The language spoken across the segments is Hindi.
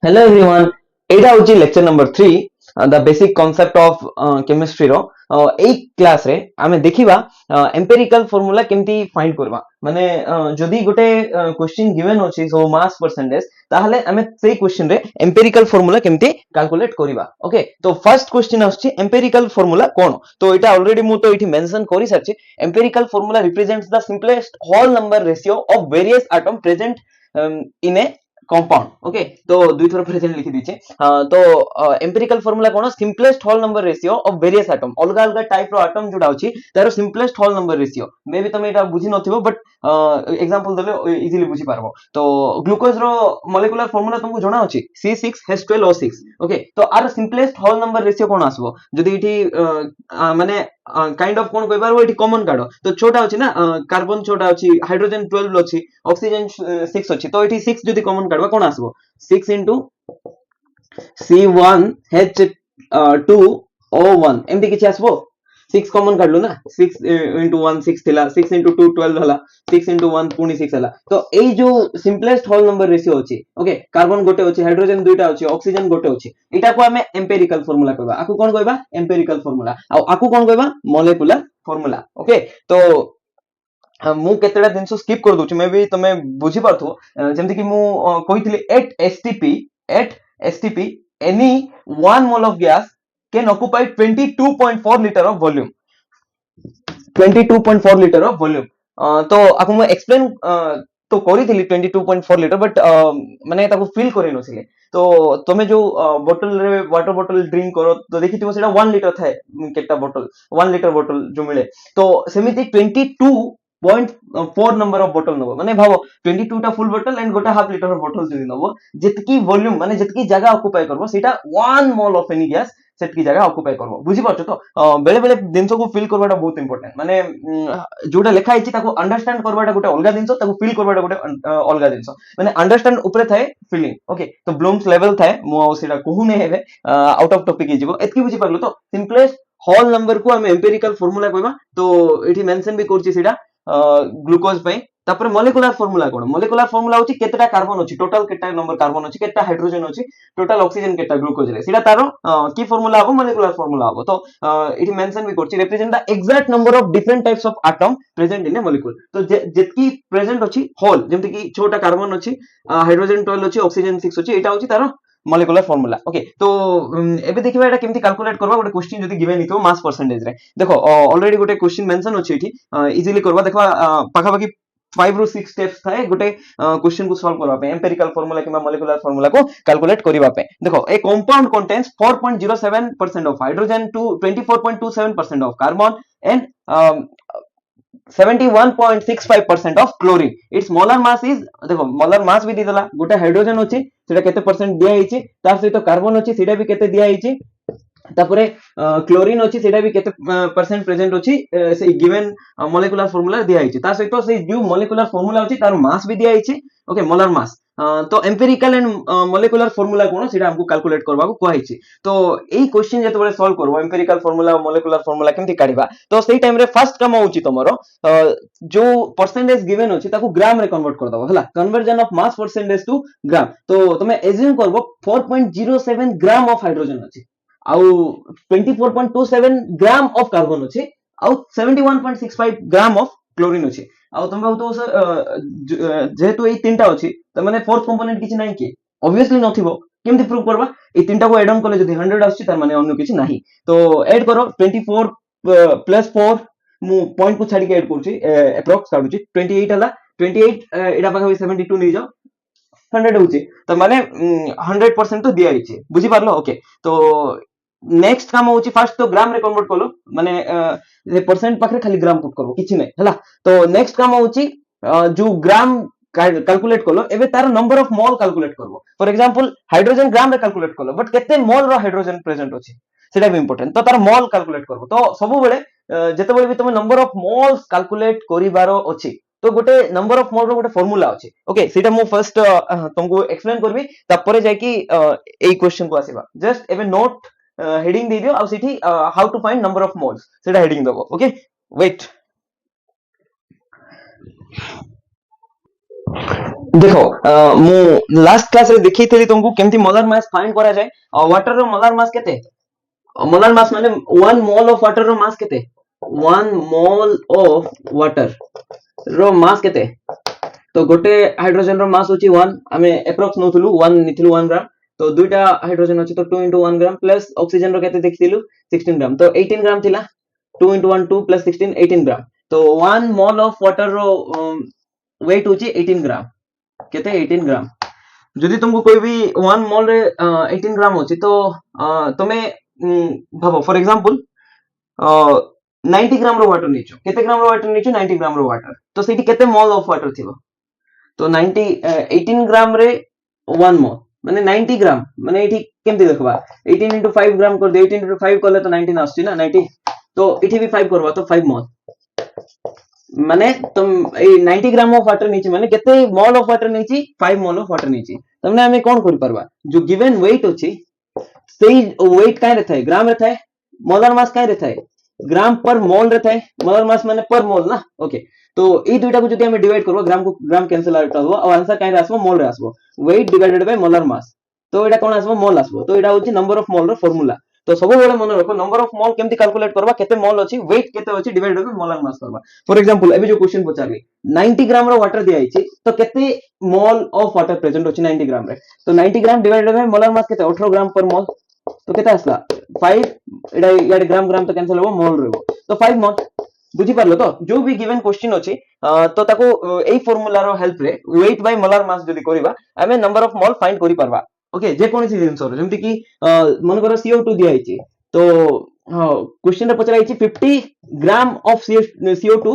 हेलो एवरीवन एटा होची lecture number 3 the basic concept of chemistry रो एई क्लास रे आमे देखिबा एम्पिरिकल फार्मूला केमती फाइंड करबा माने जदी गोटे क्वेश्चन गिवन होची सो मास परसेंटेज ताहले आमे सेई क्वेश्चन रे एम्पिरिकल फार्मूला केमती कैलकुलेट करबा ओके तो फर्स्ट क्वेश्चन आछी एम्पिरिकल फार्मूला कोन तो एटा ऑलरेडी मु तो इठी मेंशन करि सारची empirical formula represents the simplest whole number ratio of various atom present in a compound okay तो दुई थर प्रेजेंट लिखि दीचे तो एम्पिरिकल फार्मूला कोन simplest whole number ratio of various atom अलग अलग टाइप रो एटम जोडा अछि तारो सिंपलेस्ट होल नंबर रेशियो मे भी तमे एटा बुझी नथिबो बट एग्जांपल देले इजीली बुझी पारबो तो ग्लूकोज रो मॉलिक्यूलर फार्मूला तुमको जणा अछि C6H12O6 ओके तो आर सिंपलेस्ट होल नंबर रेशियो कोन आसबो जदी इठी माने काइंड ऑफ कोन कहबार इठी कॉमन काढो तो छोटा अछि ना कार्बन छोटा अछि हाइड्रोजन 12 अछि ऑक्सीजन 6 अछि तो इठी 6 जदी कॉमन काढबा कोन आसबो 6 into C1H2O1 एमती किछि आसबो 6 कॉमन काढलो ना 6 into 1 6 थिला 6 into 2 12 हला 6 into 1 पुनी 6 हला तो एई जो सिंपलेस्ट होल नंबर रेशियो अछि ओके कार्बन गोटे अछि हाइड्रोजन दुईटा अछि ऑक्सीजन गोटे अछि एटा को हमें एम्पिरिकल फार्मूला कहबा आकु कोन कहबा एम्पिरिकल फार्मूला आ आकु कोन कहबा मॉलिक्यूलर फार्मूला ओके तो मु केतेडा दिन स्किप कर दोछु मे भी तमे बुझी पारथो जेमति कि मु कहितली at STP any 1 mole of gas can occupy 22.4 liter of volume 22.4 liter of volume तो आकु मु एक्सप्लेन तो करितली 22.4 लिटर बट माने ताको फील करि नथिले तो तमे जो बोतल रे वाटर बोतल ड्रिंक करो तो देखिथिबो सेटा 1 लिटर थाए केटा बोतल 1 लिटर बोतल जो मिले तो सेमिति 22.4 नंबर ऑफ बोतल नबो माने भाबो 22 टा फुल बोतल एंड गोटा हाफ लिटर बोतल जदी नबो जितकी वॉल्यूम माने जितकी जगह ऑक्युपाई करबो सेटा 1 मोल ऑफ एनी गैस सेटकी जगह ऑक्युपाई करबो बुझी पाछो तो बेले बेले दिनसो को फील करबाटा बहुत इंपोर्टेंट माने जोटा लेखा हिची ताको अंडरस्टैंड करबाटा गोटे अलगा दिनसो ताको फील करबाटा गोटे अलगा दिनसो माने अंडरस्टैंड ऊपर थाए फीलिंग ओके तो ब्लूम्स लेवल थाए मु आ सेटा कहू नै हेबे आउट ऑफ टॉपिक हिजिबो एतकी बुझी पारलो तो सिंपलेस्ट होल नंबर को हम एम्पिरिकल फार्मूला कहबा तो एठी मेंशन भी करछि सेटा ग्लूकोज पे तापर मॉलिक्यूलर फार्मूला कोन मॉलिक्यूलर फार्मूला होची केतेटा कार्बन होची टोटल केटा नंबर कार्बन होची केटा हाइड्रोजन होची टोटल ऑक्सीजन केटा ग्लूकोज रे सेटा तारो की फार्मूला हबो मॉलिक्यूलर फार्मूला हबो तो इठी मेंशन भी करची represent the exact number of different types of atom present in A molecule तो जेतकी प्रेजेंट होची होल जेमति कि छोटा कार्बन होची हाइड्रोजन 12 होची ऑक्सीजन 6 होची एटा होची तारो मॉलिक्यूलर फार्मूला ओके तो एबे देखिबा एटा केमती कैलकुलेट करबा गोटे क्वेश्चन जदी गिवन हितो मास परसेंटेज रे देखो ऑलरेडी गोटे क्वेश्चन मेंशन होची एठी इजीली करबा देखबा पाखा पाखी 5 ରୁ 6 स्टेप्स थाए गोटे क्वेश्चन को सॉल्व करबा पे एम्पिरिकल फार्मूला किबा मॉलिक्यूलर फार्मूला को कैलकुलेट करबा पे देखो a compound contains 4.07% of hydrogen to 24.27% of carbon and 71.65% of chlorine its molar mass is देखो मोलर मास भी दिदला गोटे हाइड्रोजन होची सेटा केते परसेंट दिया हिची तार सहित कार्बन होची सेटा भी केते दिया हिची तापरे क्लोरीन अछि सेटा भी केते परसेंट प्रेजेंट अछि से गिवन मॉलिक्यूलर फार्मूला दिया हिची तार सहित से जो मॉलिक्यूलर फार्मूला अछि तार मास भी दिया हिची ओके मोलर मास तो एम्पिरिकल एंड मॉलिक्यूलर फार्मूला कोन सेटा हमको कैलकुलेट करबा को कहै छी तो एई क्वेश्चन जते बेले सॉल्व करबो एम्पिरिकल फार्मूला और मॉलिक्यूलर फार्मूला केमति काढिबा तो सेई टाइम रे फर्स्ट काम होची तमरो जो परसेंटेज गिवन होची ताको ग्राम रे कन्वर्ट कर दबो हला conversion of mass percentage to gram तो तमे एज्यूम करबो 4.07 ग्राम ऑफ हाइड्रोजन अछि आउ 24.27 ग्राम ऑफ कार्बन अछि आउ 71.65 ग्राम ऑफ क्लोरीन अछि आउ तुम भाबतो सर जेहेतु ए तीनटा अछि त माने फोर्थ कंपोनेंट किछि नाही कि ऑब्वियसली नथिबो केमति प्रूव करबा ए तीनटा को एड ऑन करले जदी 100 आछि त माने अन्य किछि नाही तो ऐड करो 24 प्लस 4 मु पॉइंट को छाडी के ऐड करछि अप्रॉक्स काढुछि 28 हला 28 एडा पाखा 72 नै जाओ 100 होछि त माने 100% तो दिया हिछि बुझी पारलो ओके तो नेक्स्ट काम होची फर्स्ट तो ग्राम रे कन्वर्ट करलो माने परसेंट पाखरे खाली ग्राम पुट करबो किछि नै हला तो नेक्स्ट काम होची जो ग्राम कैलकुलेट करलो एबे तार नंबर ऑफ मोल कैलकुलेट करबो फॉर एग्जांपल हाइड्रोजन ग्राम रे कैलकुलेट करलो बट केते मोल रो हाइड्रोजन प्रेजेंट होची सेटा भी इंपोर्टेंट तो तार मोल कैलकुलेट करबो तो सब बेले जते बेले भी तुम नंबर ऑफ मोल्स कैलकुलेट करिवारो अछि तो गोटे नंबर ऑफ मोल रो गोटे फार्मूला अछि ओके सेटा मु फर्स्ट तुमको एक्सप्लेन करबी तपरे जाय कि एई क्वेश्चन को आसीबा जस्ट एबे नोट हेडिंग दे दियो आ सिटी how to find number of moles सेटा हेडिंग दबो ओके वेट देखो मु लास्ट क्लास रे देखैथि तुमको केमती मोलर मास फाइंड करा जाय वाटर रो मोलर मास केते मोलर मास माने 1 मोल ऑफ वाटर रो मास केते 1 मोल ऑफ वाटर रो मास केते तो गोटे हाइड्रोजन रो मास होची 1 हमें एप्रोक्स नोथलु 1 निथिलु 1 ग्राम तो दुईटा हाइड्रोजन अछि तो 2 into 1 ग्राम प्लस ऑक्सीजन रो केते देखथिलु 16 ग्राम तो 18 ग्राम थिला 2 into 1 2 plus 16 18 ग्राम तो 1 मोल ऑफ वाटर रो वेट होची 18 ग्राम केते 18 ग्राम जदि तुमको कोई भी 1 मोल रे 18 ग्राम होची तो तमे भाबो फॉर एग्जांपल 90 ग्राम रो वाटर नीचो केते ग्राम रो वाटर नीचो 90 ग्राम रो वाटर तो सेठी केते मोल ऑफ वाटर थिबो तो 90 18 ग्राम रे 1 मोल माने 90 ग्राम माने एठी केमति देखबा 18 into 5 ग्राम कर दे 18 into 5 करले तो 19 आछी ना 90 तो एठी भी 5 करबा तो 5 मोल माने तुम ए 90 ग्राम ऑफ वाटर नीचे माने केते मोल ऑफ वाटर नीचे 5 मोल ऑफ वाटर नीचे तमने हमें कोन करि परबा जो गिवन वेट अछि सेही वेट काय रे थाए ग्राम रे थाए मोलर मास काय रे थाए ग्राम पर मोल रे थाए मोलर मास माने पर मोल ना ओके तो ई दुइटा को जदि हमें डिवाइड करबो ग्राम को ग्राम कैंसिल आउट होबो और आंसर काय रे आसबो मोल रे आसबो weight divided by molar mass तो एटा कोन आसबो मोल आसबो तो एटा होची नंबर ऑफ मोल रो फार्मूला तो सब बेले मन रखो नंबर ऑफ मोल केमती कैलकुलेट करबा केते मोल अछि वेट केते अछि डिवाइडेड बाय मोलर मास करबा फॉर एग्जांपल एबी जो क्वेश्चन पचारली 90 ग्राम रो वाटर दिया आइछि तो केते मोल ऑफ वाटर प्रेजेंट अछि 90 ग्राम रे तो 90 gram divided by molar mass केते 18 ग्राम पर मोल तो केते आसला 5 एडा याडे ग्राम ग्राम तो कैंसिल होबो मोल रहबो तो 5 मोल बुझी पारलो तो जो भी गिवन क्वेश्चन अछि तो ताको एई फार्मूला रो हेल्प रे वेट बाय मोलर मास जदी करबा हमें नंबर ऑफ मोल फाइंड करि परबा ओके जे कोनसी जिंस रो जेमति कि मन करो CO2 दिया आइछि तो क्वेश्चन रे पचरा आइछि 50 ग्राम ऑफ CO2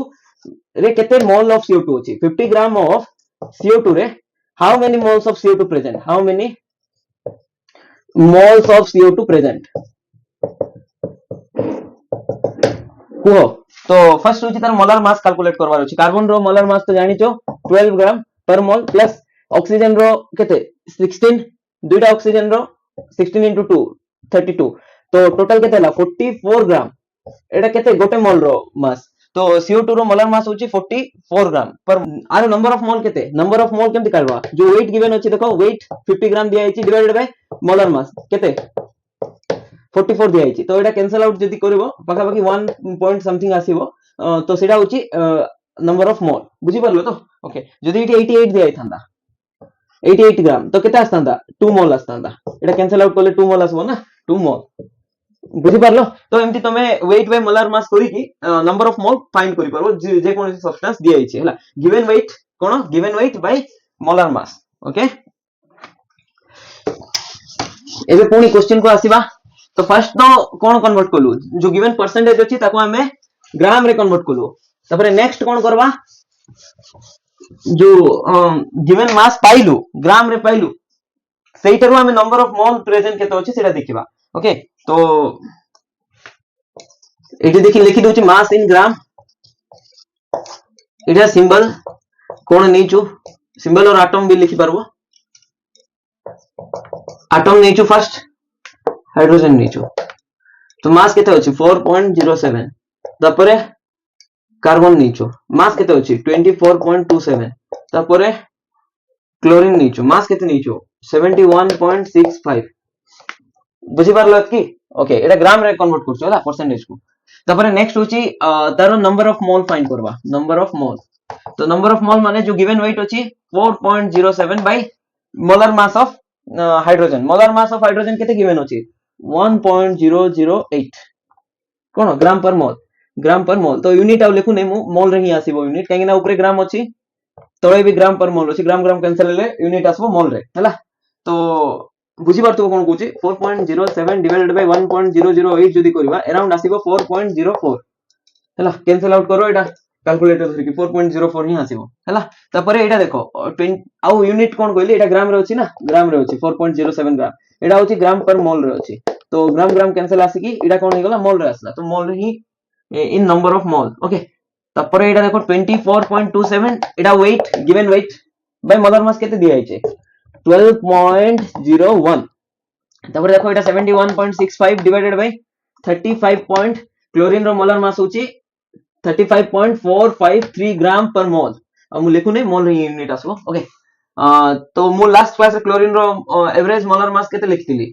रे केते मोल ऑफ CO2 अछि 50 ग्राम ऑफ CO2 रे how many moles of CO2 present how many moles of CO2 present कुहो तो फर्स्ट होची तार मोलर मास कैलकुलेट करवार अछि कार्बन रो मोलर मास तो जानिचो 12 ग्राम पर मोल प्लस ऑक्सीजन रो केते 16 दुईटा ऑक्सीजन रो 16 into 2 32 तो टोटल केते ला 44 ग्राम एटा केते गोटे मोल रो मास तो CO2 रो मोलर मास होची 44 ग्राम पर आरो नंबर ऑफ मोल केते नंबर ऑफ मोल केमति काढवा जो वेट गिवन अछि देखो वेट 50 ग्राम दिया आइछि डिवाइडेड बाय मोलर मास केते 44 दिया आइछि तो एटा कैंसिल आउट जदी करबो पाखा पाखी 1 पॉइंट समथिंग आसीबो तो सेटा होची नंबर ऑफ मोल बुझी परलो तो ओके जदी एटी 88 दिया आइथांदा 88 ग्राम तो केते आस्तांदा 2 मोल आस्तांदा एटा कैंसिल आउट करले 2 मोल आसबो ना 2 मोल बुझी पारलो तो एमती तमे वेट बाय मोलर मास करी की नंबर ऑफ मोल फाइंड करि परबो जे कोन सब्सटेंस दिया आइछि हला given weight cone given weight by molar mass okay एबे पुनी क्वेश्चन को आसीबा तो फर्स्ट तो कोन कन्वर्ट करलु जो गिवन परसेंटेज अछि ताको हमें ग्राम रे कन्वर्ट करलु तापर नेक्स्ट कोन करबा जो गिवन मास पाइलु ग्राम रे पाइलु सेइटारो हमें नंबर ऑफ मोल प्रेजेंट केतो अछि सेटा देखिबा ओके तो एटी देखि लिखि दोछि मास इन ग्राम एटा सिंबल कोन नेचु सिंबल और एटम भी लिखि परबो एटम नेचु फर्स्ट हाइड्रोजन नेचु तो मास केते अछि 4.07 तापरे कार्बन नेचु मास केते अछि 24.27 तापरे क्लोरीन नेचु मास केते नेचु 71.65 बुझी पारलो कि ओके एटा ग्राम रे कन्वर्ट करछो हला परसेंटेज को तापरे नेक्स्ट होची तारो नंबर ऑफ मोल फाइंड करबा नंबर ऑफ मोल तो नंबर ऑफ मोल माने जो गिवन वेट अछि 4.07 bye molar mass of hydrogen molar mass of hydrogen केते गिवन अछि 1.008 कोन ग्राम पर मोल तो यूनिट आउ लिखु नै मोल रे ही आसीबो यूनिट काहे ना ऊपर ग्राम अछि तळे भी ग्राम पर मोल अछि ग्राम ग्राम कैंसिल ले यूनिट आसबो मोल रे हला तो बुझी पारतो कोन कहूची 4.07 डिवाइडेड बाय 1.008 जदी करबा अराउंड आसीबो 4.04 हला कैंसिल आउट करो एटा कैलकुलेटर धरि 4.04 ही आसीबो हला तापरे एटा देखो 20 आउ यूनिट कोन कहली एटा ग्राम रे अछि ना ग्राम रे अछि 4.07 ग्राम एटा होची ग्राम पर मोल रे अछि तो ग्राम ग्राम कैंसिल आसी की एटा कोन हेगला मोल रे आसला तो मोल रे ही इन नंबर ऑफ मोल ओके तापरे एटा देखो 24.27 एटा weight given weight by molar mass केते दिया आइछे 12.01 तापर देखो एटा 71.65 डिवाइडेड बाय 35 पॉइंट क्लोरीन रो मोलर मास होची 35.453 ग्राम पर मोल मु लिखु नै मोल यूनिट आसबो ओके तो मु लास्ट क्लास रे क्लोरीन रो एवरेज मोलर मास केते लिखतिली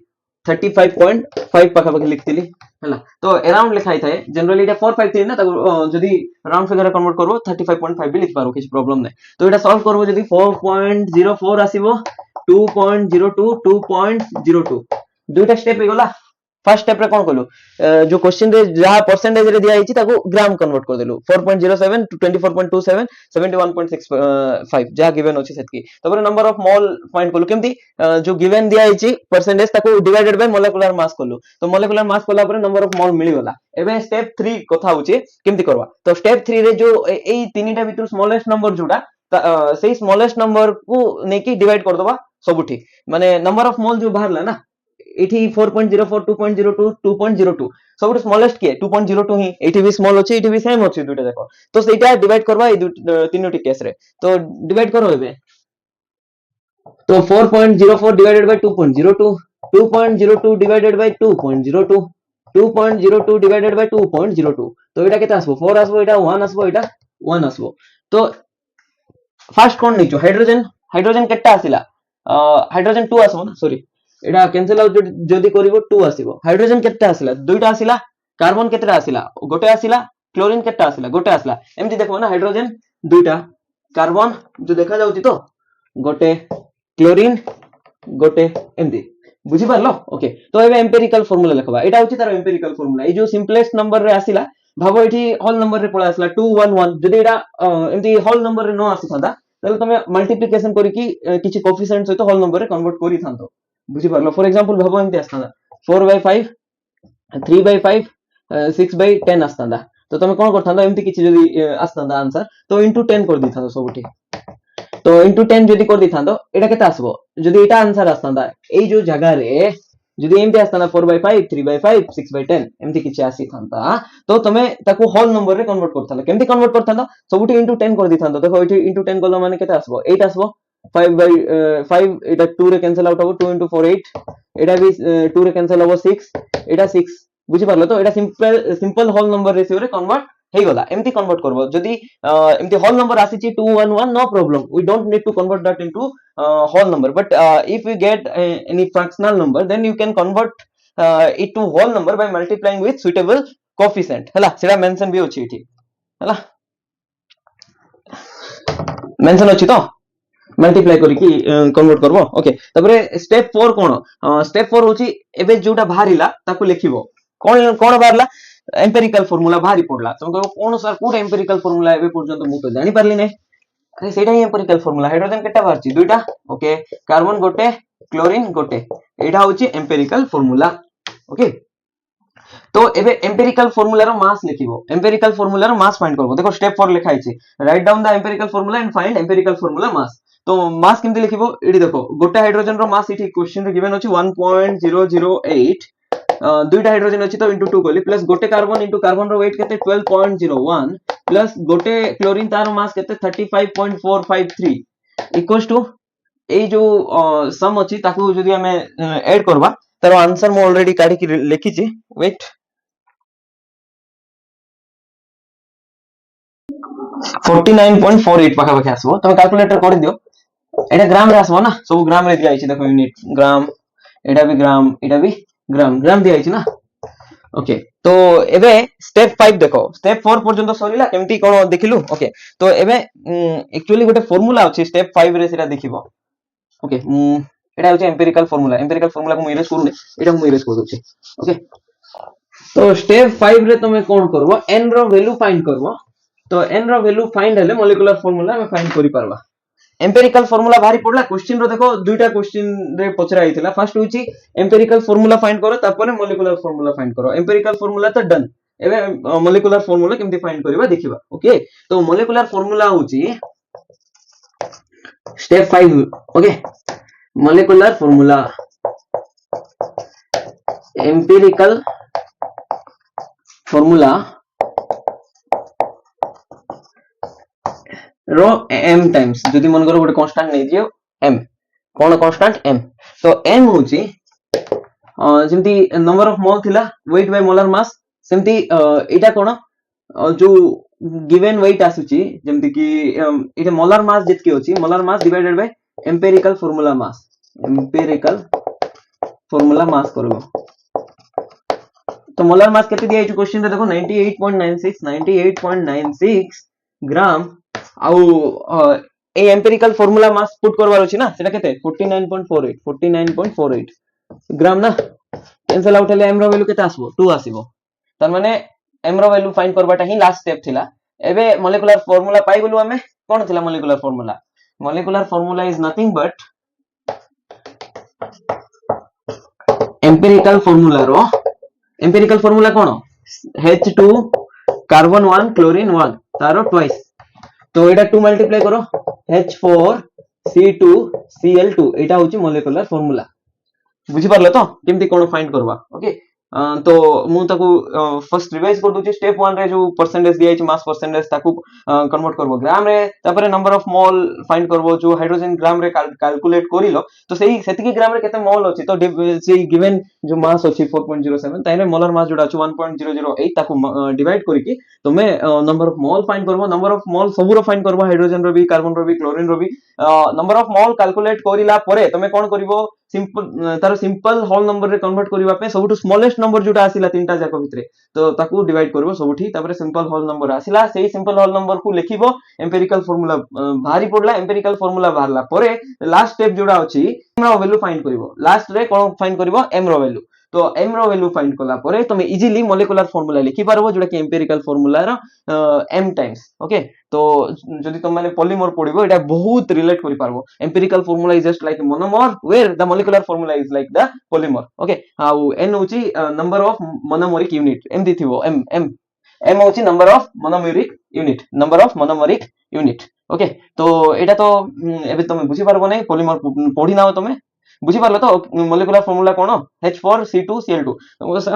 35.5 पाखा पाखी लिखतिली हला तो अराउंड लिखाई थाए जनरली एटा 453 ना ताको जदी राउंड फिगर कन्वर्ट करबो 35.5 भी लिख पारो किछ प्रॉब्लम नै तो एटा सॉल्व करबो जदी 4.04 आसीबो 2.02 2.02 दुईटा स्टेप हे गला फर्स्ट स्टेप रे कोन कलु जो क्वेश्चन रे जहा परसेंटेज रे दिया हिची ताको ग्राम कन्वर्ट कर देलु 4.07 टू 24.27 71.65 जहा गिवन अछि सेतकी तबरे नंबर ऑफ मोल फाइंड कलु केमती जो गिवन दिया हिची परसेंटेज ताको डिवाइडेड बाय मोलेकुलर मास कलु तो मोलेकुलर मास कला परे नंबर ऑफ मोल मिली गला एबे स्टेप 3 कथा होची केमती करबा तो स्टेप 3 रे जो एई तीनटा भितर स्मॉलेस्ट नंबर जोटा सेही स्मॉलेस्ट नंबर को नेकी डिवाइड कर दबा सबुठी माने नंबर ऑफ मोल जो बाहरला ना एठी 4.04 2.02 2.02 सबुठ स्मॉलेस्ट के 2.02 ही एठी भी स्मॉल अछि एठी भी सेम अछि दुटा देखो तो सेटा डिवाइड करबा ए तीनोटी केस रे तो डिवाइड करो एबे तो 4.04 divided by 2.02 2.02 divided by 2.02 2.02 divided by 2.02 तो एटा केते आसबो 4 आसबो एटा 1 आसबो एटा 1 आसबो तो फर्स्ट कोन निचो हाइड्रोजन हाइड्रोजन केटा आसिला हाइड्रोजन 2 आसबो ना सॉरी एटा कैंसिल आउट जदी करिवो 2 आसीबो हाइड्रोजन केटा आसिला दुईटा आसिला कार्बन केतेटा आसिला गोटे आसिला क्लोरीन केटा आसिला गोटे आसिला एमती देखो ना हाइड्रोजन दुईटा कार्बन जो देखा जाउची तो गोटे क्लोरीन गोटे एमती बुझी पारलो ओके तो एबे एम्पिरिकल फार्मूला लिखबा एटा होची तार एम्पिरिकल फार्मूला ए जो सिंपलेस्ट नंबर रे आसिला भाबो एठी होल नंबर रे पळा आसिला 211 जदी एटा एमती होल नंबर रे न आसी थांदा तले तमे मल्टीप्लिकेशन करी कि किछि कोएफिशिएंट सहित होल नंबर रे कन्वर्ट करी थांतो बुझी पारलो फॉर एग्जांपल भाबो एमती आस्तांदा 4/5 3/5 6/10 आस्तांदा तो तमे कोन करथांदा एमती किछि जदी आस्तांदा आंसर तो इनटू 10 कर दिथांदो सबुठी तो इनटू 10 जदी कर दिथांदो एटा केता आसबो जदी एटा आंसर आस्तांदा एई जो जगह रे जदी एमती आस्तांदा 4/5 3/5 6/10 एमती किछि आसी थांदा तो तमे ताको होल नंबर रे कन्वर्ट करथांदा केमती कन्वर्ट करथांदा सबुठी इनटू 10 कर दिथांदो देखो एठी इनटू 10 गलो माने केता आसबो 8 आसबो 5/5 एटा 2 रे कैंसिल आउट हो 2 into 4 8 एटा भी 2 रे कैंसिल हो 6 एटा 6 बुझी पारलो तो एटा सिंपल होल नंबर रेशियो रे कन्वर्ट हे गला एमती कन्वर्ट करबो जदी एमती होल नंबर आसी ची 211 no problem we don't need to convert that into whole number but if you get any fractional number then you can convert it to whole number by multiplying with suitable coefficient हला सेटा मेंशन भी अछि एठी हला मेंशन अछि तो मल्टीप्लाई करी कि कन्वर्ट करबो ओके तबरे स्टेप 4 कोन स्टेप 4 होची एबे जोटा बाहरिला ताको लिखिबो कोन कोन बाहरला एम्पिरिकल फार्मूला बाहरी पडला तुम कहबो कोन सर कोड एम्पिरिकल फार्मूला एबे पर्यंत मु तो जानि परली नै अरे सेटा ही एम्पिरिकल फार्मूला हाइड्रोजन केटा बाहरची दुईटा ओके कार्बन गोटे क्लोरीन गोटे एटा होची एम्पिरिकल फार्मूला ओके तो एबे एम्पिरिकल फार्मूला रो मास लिखिबो एम्पिरिकल फार्मूला रो मास फाइंड करबो देखो स्टेप 4 लिखाई छै write down the empirical formula and find empirical formula mass तो मास केमती लिखिबो एडी देखो गोटे हाइड्रोजन रो मास इठी क्वेश्चन रे गिवन अछि 1.008 दुईटा हाइड्रोजन अछि तो इनटू 2 गली प्लस गोटे कार्बन इनटू कार्बन रो वेट केते 12.01 प्लस गोटे क्लोरीन तार मास केते 35.453 इक्वल्स टू ए जो सम अछि ताकू जदी हमें ऐड करबा तार आंसर मो ऑलरेडी काढी कि लिखि छि वेट 49.48 पाखा पाखा आसबो तमे कैलकुलेटर कर दियो एटा ग्राम रे आसबो ना सब ग्राम रे दिया आइछि देखो यूनिट ग्राम एटा भी ग्राम ग्राम दिया आइछि ना ओके तो एबे स्टेप 5 देखो स्टेप 4 पर्यंत सरीला केमती कोन देखिलु ओके तो एबे एक्चुअली गोटे फार्मूला अछि स्टेप 5 रे सेटा देखिबो ओके एटा होछि एम्पिरिकल फार्मूला को मु इरेज करू नै एटा मु इरेज कर दोछि ओके तो स्टेप 5 रे तमे कोन करबो n रो वैल्यू फाइंड करबो तो n रो वैल्यू फाइंड हले मॉलिक्यूलर फार्मूला में फाइंड करि परबा एम्पिरिकल फार्मूला बाहरी पडला क्वेश्चन रो देखो दुईटा क्वेश्चन रे पचरा आइथिला फर्स्ट होची एम्पिरिकल फार्मूला फाइंड करो तापर मॉलिक्यूलर फार्मूला फाइंड करो एम्पिरिकल फार्मूला तो डन एबे मॉलिक्यूलर फार्मूला केमती फाइंड करबा देखिबा ओके तो मॉलिक्यूलर फार्मूला होची step 5 okay molecular formula empirical formula रो m टाइम्स जदी मन करो गोटे कांस्टेंट नै दियो m कोन कांस्टेंट m तो m होची जेमती नंबर ऑफ मोल थिला वेट बाय मोलर मास सेमती एटा कोन जो गिवन वेट आसुची जेमति कि इटे मोलार मास जितकी होची molar mass divided by empirical formula mass करबो तो मोलार मास केते दिया क्वेश्चन रे देखो 98.96 ग्राम आउ ए एम्पिरिकल फार्मूला मास पुट करवार अछि ना सेटा केते 49.48 ग्राम ना कैंसिल आउट हेले एम रो वैल्यू केते आसबो 2 आसीबो तार माने एम रो वैल्यू फाइंड करबाटा ही लास्ट स्टेप थिला एबे मॉलिक्यूलर फार्मूला पाइ गलु हमें कोन थिला molecular formula is nothing but empirical formula cone H2 carbon 1 chlorine 1 taro twice तो एटा 2 मल्टीप्लाई करो H4C2Cl2 एटा होची मॉलिक्यूलर फार्मूला बुझी पारलो तो केमती कोन फाइंड करबा ओके तो मु ताकू फर्स्ट रिवाइज कर दूची स्टेप 1 रे जो परसेंटेज दिया छै मास परसेंटेज ताकू कन्वर्ट करबो ग्राम रे तापरे नंबर ऑफ मोल फाइंड करबो जो हाइड्रोजन ग्राम रे कैलकुलेट करिलो तो सेही सेतिकी ग्राम रे केते मोल अछि तो सेही गिवन जो मास अछि 4.07 ताइरे मोलर मास जोडा अछि 1.008 ताकू डिवाइड करिकि तमे नंबर ऑफ मोल फाइंड करबो नंबर ऑफ मोल सबुरो फाइंड करबो हाइड्रोजन रो भी कार्बन रो भी क्लोरीन रो भी नंबर ऑफ मोल कैलकुलेट करिला परे तमे कोन करिवो सिंपल तार सिंपल होल नंबर रे कन्वर्ट करिवा पे सबटु स्मॉलेस्ट नंबर जोटा आसिला तीनटा जाक भितरे तो ताकू डिवाइड करबो सबठी तापरे सिंपल होल नंबर आसिला सेही सिंपल होल नंबर को लिखिबो एम्पिरिकल फार्मूला भारी पडला एम्पिरिकल फार्मूला बाहरला परे लास्ट स्टेप जोडा अछि एम रो वैल्यू फाइंड करिवो लास्ट रे कोन फाइंड करिवो एम रो वैल्यू तो एम रो वैल्यू फाइंड कला परे तुम इजीली मॉलिक्यूलर फार्मूला लिखि पारबो जोटा कि एम्पिरिकल फार्मूला रो m टाइम्स ओके तो जदि तुम माने पॉलीमर पढिबो एटा बहुत रिलेट करि पारबो empirical formula is just like monomer where the molecular formula is like the polymer okay how n होची नंबर ऑफ मोनोमेरिक यूनिट एम दिथिबो m होची number of monomeric unit okay तो एटा तो एबे तुम बुझि पारबो नै पॉलीमर पढि नाओ तुम बुझी पारलो तो मॉलिक्यूलर फार्मूला कोन H4C2Cl2 तुमको सर